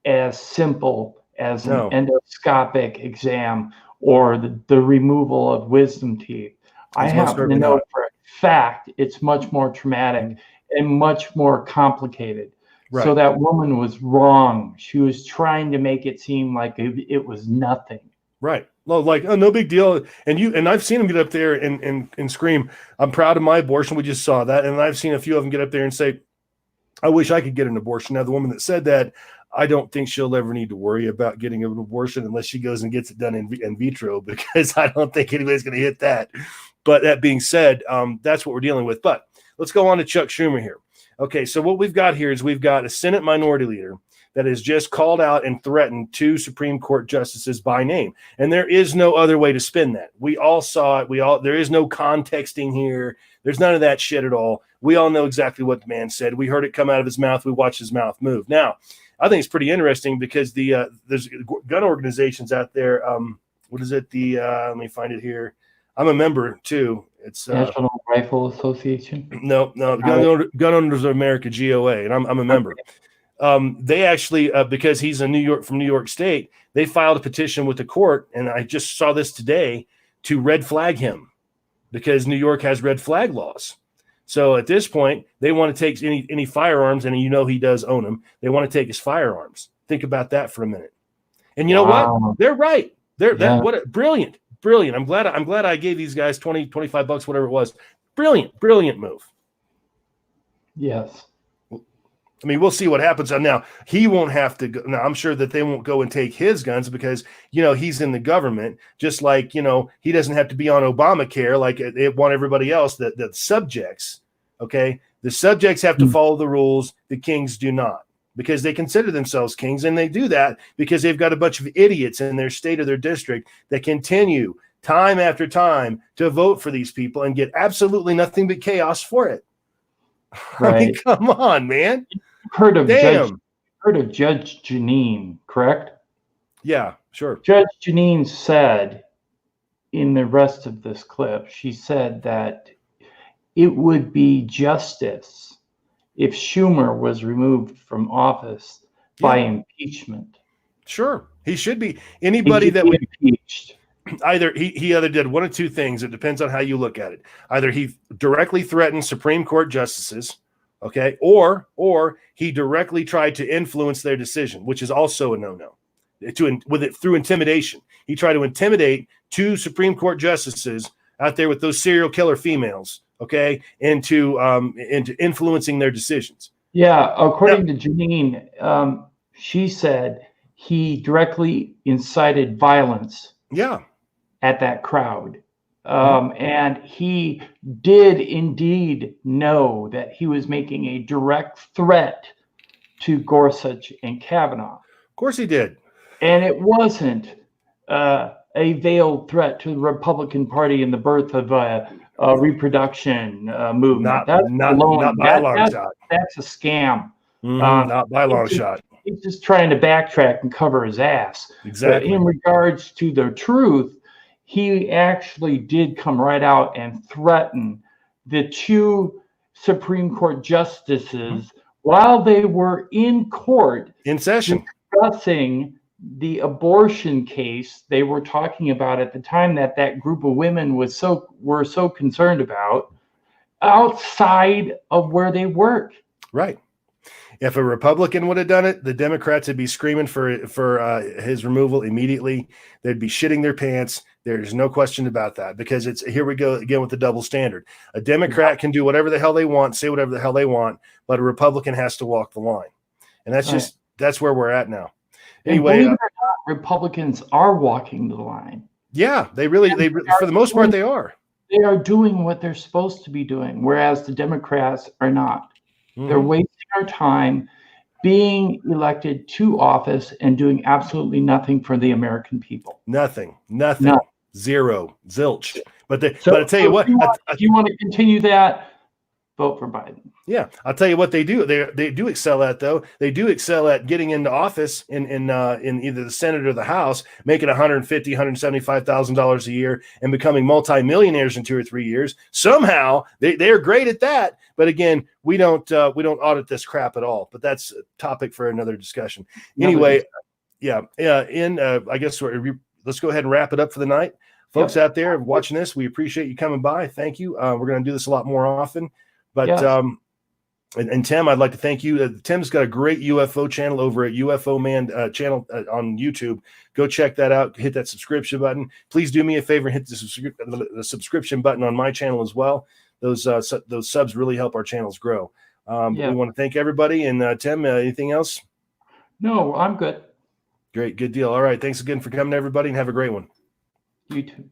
as simple as an endoscopic exam or the removal of wisdom teeth. I happen to know for a fact it's much more traumatic and much more complicated. Right. So that woman was wrong. She was trying to make it seem like it was nothing. Right. Well, like, oh, no big deal. And I've seen them get up there and scream, I'm proud of my abortion. We just saw that. And I've seen a few of them get up there and say, I wish I could get an abortion. Now, the woman that said that, I don't think she'll ever need to worry about getting an abortion unless she goes and gets it done in vitro, because I don't think anybody's going to hit that. But that being said, that's what we're dealing with. But let's go on to Chuck Schumer here. Okay, so what we've got here is we've got a Senate minority leader that has just called out and threatened 2 Supreme Court justices by name. And there is no other way to spin that. We all saw it. There is no contexting here. There's none of that shit at all. We all know exactly what the man said. We heard it come out of his mouth. We watched his mouth move. Now, I think it's pretty interesting because there's gun organizations out there. What is it? Let me find it here. I'm a member too. It's National Rifle Association. No, Gun Owners of America, GOA, and I'm a member. They actually, because he's from New York State, they filed a petition with the court, and I just saw this today, to red flag him because New York has red flag laws. So at this point, they want to take any firearms, and you know he does own them. They want to take his firearms. Think about that for a minute. And you know what? They're right. Brilliant. I'm glad I gave these guys $20-25, whatever it was. Brilliant move. Yes. I mean, we'll see what happens. Now, he won't have to go. Now, I'm sure that they won't go and take his guns because, you know, he's in the government, just like, you know, he doesn't have to be on Obamacare like they want everybody else, the subjects, okay? The subjects have to follow the rules. The kings do not, because they consider themselves kings, and they do that because they've got a bunch of idiots in their state or their district that continue time after time to vote for these people and get absolutely nothing but chaos for it. Right. I mean, come on, man. Heard of Judge Janine, correct? Yeah, sure. Judge Janine said in the rest of this clip, she said that it would be justice if Schumer was removed from office by impeachment. Sure. He should be. Anybody that would impeached. Either he either did one of two things. It depends on how you look at it. Either he directly threatened Supreme Court justices, okay, or he directly tried to influence their decision, which is also a no-no. Through intimidation. He tried to intimidate 2 Supreme Court justices out there with those serial killer females, okay, into influencing their decisions. Yeah, according to Janine, she said he directly incited violence. Yeah. At that crowd. And he did indeed know that he was making a direct threat to Gorsuch and Kavanaugh. Of course he did. And it wasn't a veiled threat to the Republican Party and the birth of reproduction movement. Not by a long shot. That's a scam. Not by a long shot. He's just trying to backtrack and cover his ass. Exactly. But in regards to the truth, he actually did come right out and threaten the two Supreme Court justices while they were in court in session discussing the abortion case they were talking about at the time that group of women were so concerned about outside of where they work. Right. If a Republican would have done it, the Democrats would be screaming for his removal immediately. They'd be shitting their pants. There's no question about that, because it's here we go again with the double standard. A Democrat can do whatever the hell they want, say whatever the hell they want, but a Republican has to walk the line. And that's where we're at now. Anyway, and believe it or not, Republicans are walking the line. Yeah, they for the most part, they are. They are doing what they're supposed to be doing, whereas the Democrats are not. Mm-hmm. They're wasting our time being elected to office and doing absolutely nothing for the American people. Nothing. Zero. Zilch. But I tell you what, if you want to continue that, vote for Biden. Yeah, I'll tell you what they do. They do excel at, though. They do excel at getting into office in either the Senate or the House, making $150,000, $175,000 a year, and becoming multimillionaires in 2 or 3 years. Somehow they are great at that. But again, we don't audit this crap at all. But that's a topic for another discussion. Anyway, I guess let's go ahead and wrap it up for the night. Folks out there watching this, we appreciate you coming by. Thank you. We're going to do this a lot more often. But and Tim, I'd like to thank you. Tim's got a great UFO channel over at UFO Man channel on YouTube. Go check that out. Hit that subscription button. Please do me a favor and hit the subscription button on my channel as well. Those subs really help our channels grow. We want to thank everybody. And Tim, anything else? No, I'm good. Great. Good deal. All right. Thanks again for coming, everybody, and have a great one. You too.